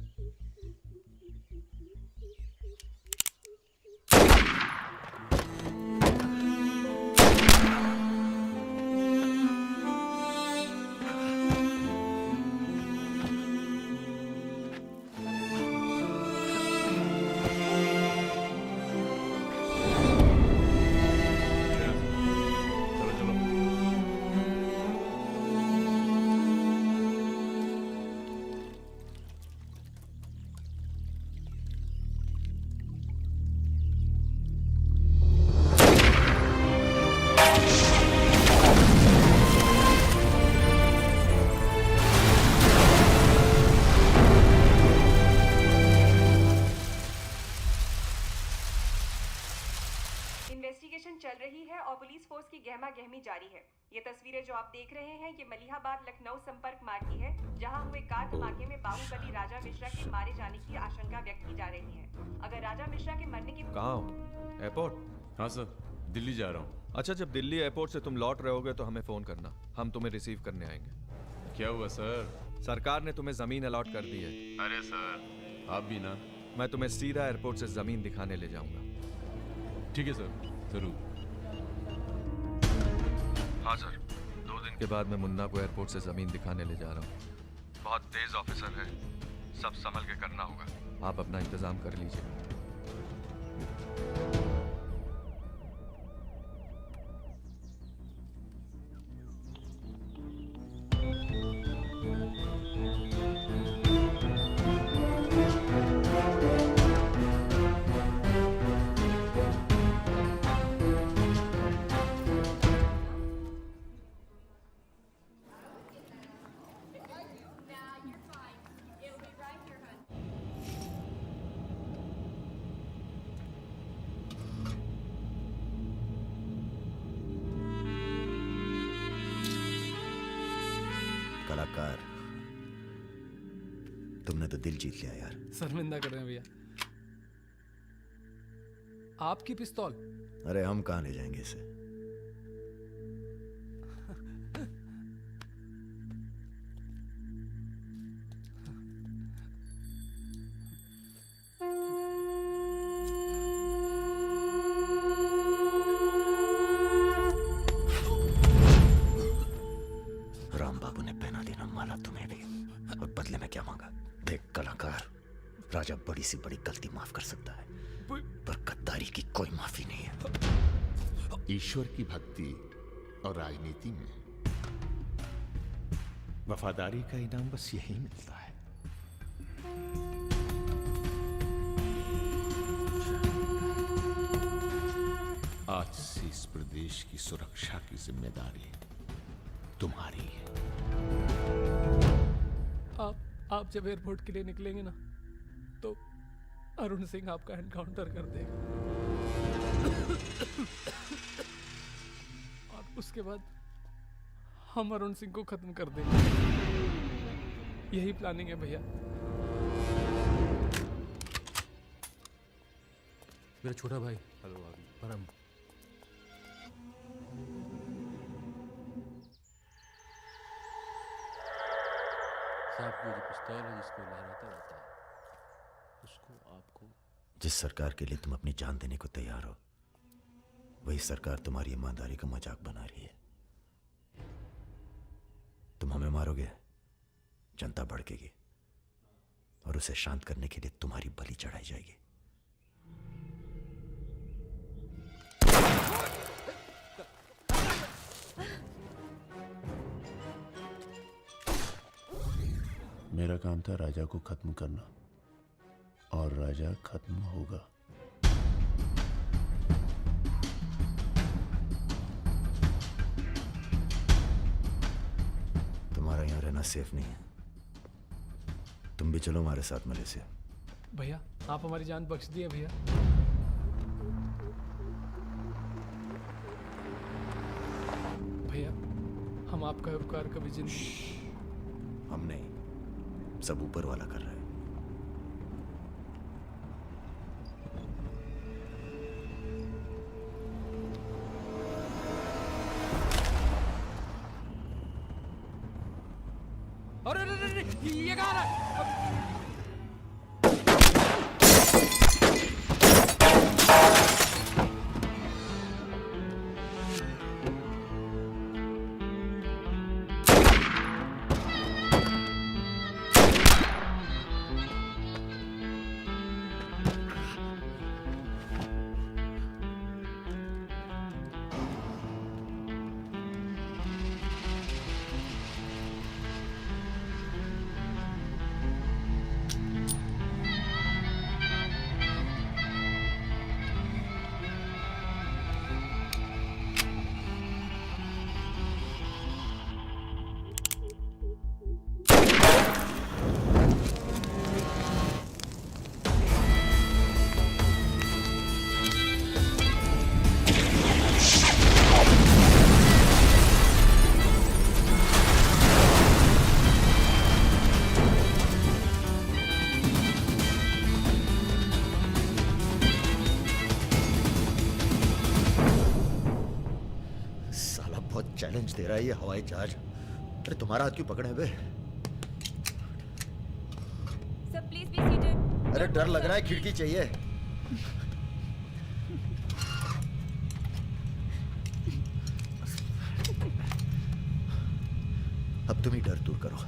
Speaker 18: इन्वेस्टिगेशन चल रही है और पुलिस फोर्स की गहमा गहमी जारी है। ये तस्वीरें जो आप देख रहे हैं ये मलिहाबाद लखनऊ संपर्क मार्ग की है, जहां हुए कार धमाके में बाहुबली राजा मिश्रा के मारे जाने की आशंका व्यक्त की जा रही है। अगर राजा मिश्रा के मरने की
Speaker 20: कहाँ हो? एयरपोर्ट?
Speaker 15: हाँ सर, दिल्ली जा रहा हूँ।
Speaker 20: अच्छा, जब दिल्ली एयरपोर्ट से तुम लौट रहे होगे तो हमें फोन करना, हम तुम्हें रिसीव करने आएंगे।
Speaker 15: क्या हुआ सर?
Speaker 20: सरकार ने तुम्हें जमीन अलॉट कर दी है।
Speaker 15: अरे सर आप भी ना।
Speaker 20: मैं तुम्हें सीधा एयरपोर्ट से जमीन दिखाने ले जाऊंगा।
Speaker 15: ठीक है सर, जरूर।
Speaker 20: हाँ सर, 2 दिन के बाद मैं मुन्ना को एयरपोर्ट से जमीन दिखाने ले जा रहा हूँ। बहुत तेज ऑफिसर है, सब संभल के करना होगा। आप अपना इंतजाम कर लीजिए।
Speaker 1: कलाकार, तुमने तो दिल जीत लिया यार।
Speaker 2: शर्मिंदा कर रहे हैं भैया। आपकी पिस्तौल।
Speaker 1: अरे हम कहां ले जाएंगे इसे। राम बाबू ने पहना राजा बड़ी से बड़ी गलती माफ कर सकता है, पर गद्दारी की कोई माफी नहीं है।
Speaker 16: ईश्वर की भक्ति और राजनीति में वफादारी का इनाम बस यही मिलता है। आज से इस प्रदेश की सुरक्षा की जिम्मेदारी तुम्हारी है।
Speaker 2: आप जब एयरपोर्ट के लिए निकलेंगे ना, तो अरुण सिंह आपका एनकाउंटर कर देगा और उसके बाद हम अरुण सिंह को खत्म कर देंगे। यही प्लानिंग है भैया।
Speaker 15: मेरा छोटा भाई। हेलो भाभी। परम।
Speaker 12: साहब की जो पिस्तौल है जिसको लहराता रहता है, उसको आपको।
Speaker 1: जिस सरकार के लिए तुम अपनी जान देने को तैयार हो, वही सरकार तुम्हारी ईमानदारी का मजाक बना रही है। तुम हमें मारोगे, जनता भड़केगी और उसे शांत करने के लिए तुम्हारी बलि चढ़ाई जाएगी।
Speaker 5: मेरा काम था राजा को खत्म करना, और राजा खत्म होगा।
Speaker 1: तुम्हारा यहां रहना सेफ नहीं है। तुम भी चलो हमारे साथ मलेशिया।
Speaker 2: भैया आप हमारी जान बख्श दिए भैया। भैया हम आपका उपकार कभी जिंदगी।
Speaker 1: हम नहीं, सब ऊपर वाला कर रहा है।
Speaker 2: अरे ये कहाँ रहा है?
Speaker 1: चैलेंज दे रहा है ये हवाई जहाज। अरे तुम्हारा हाथ क्यों पकड़े बे?
Speaker 14: Sir please be seated.
Speaker 1: अरे डर लग रहा है, खिड़की चाहिए। अब तुम ही डर दूर करो।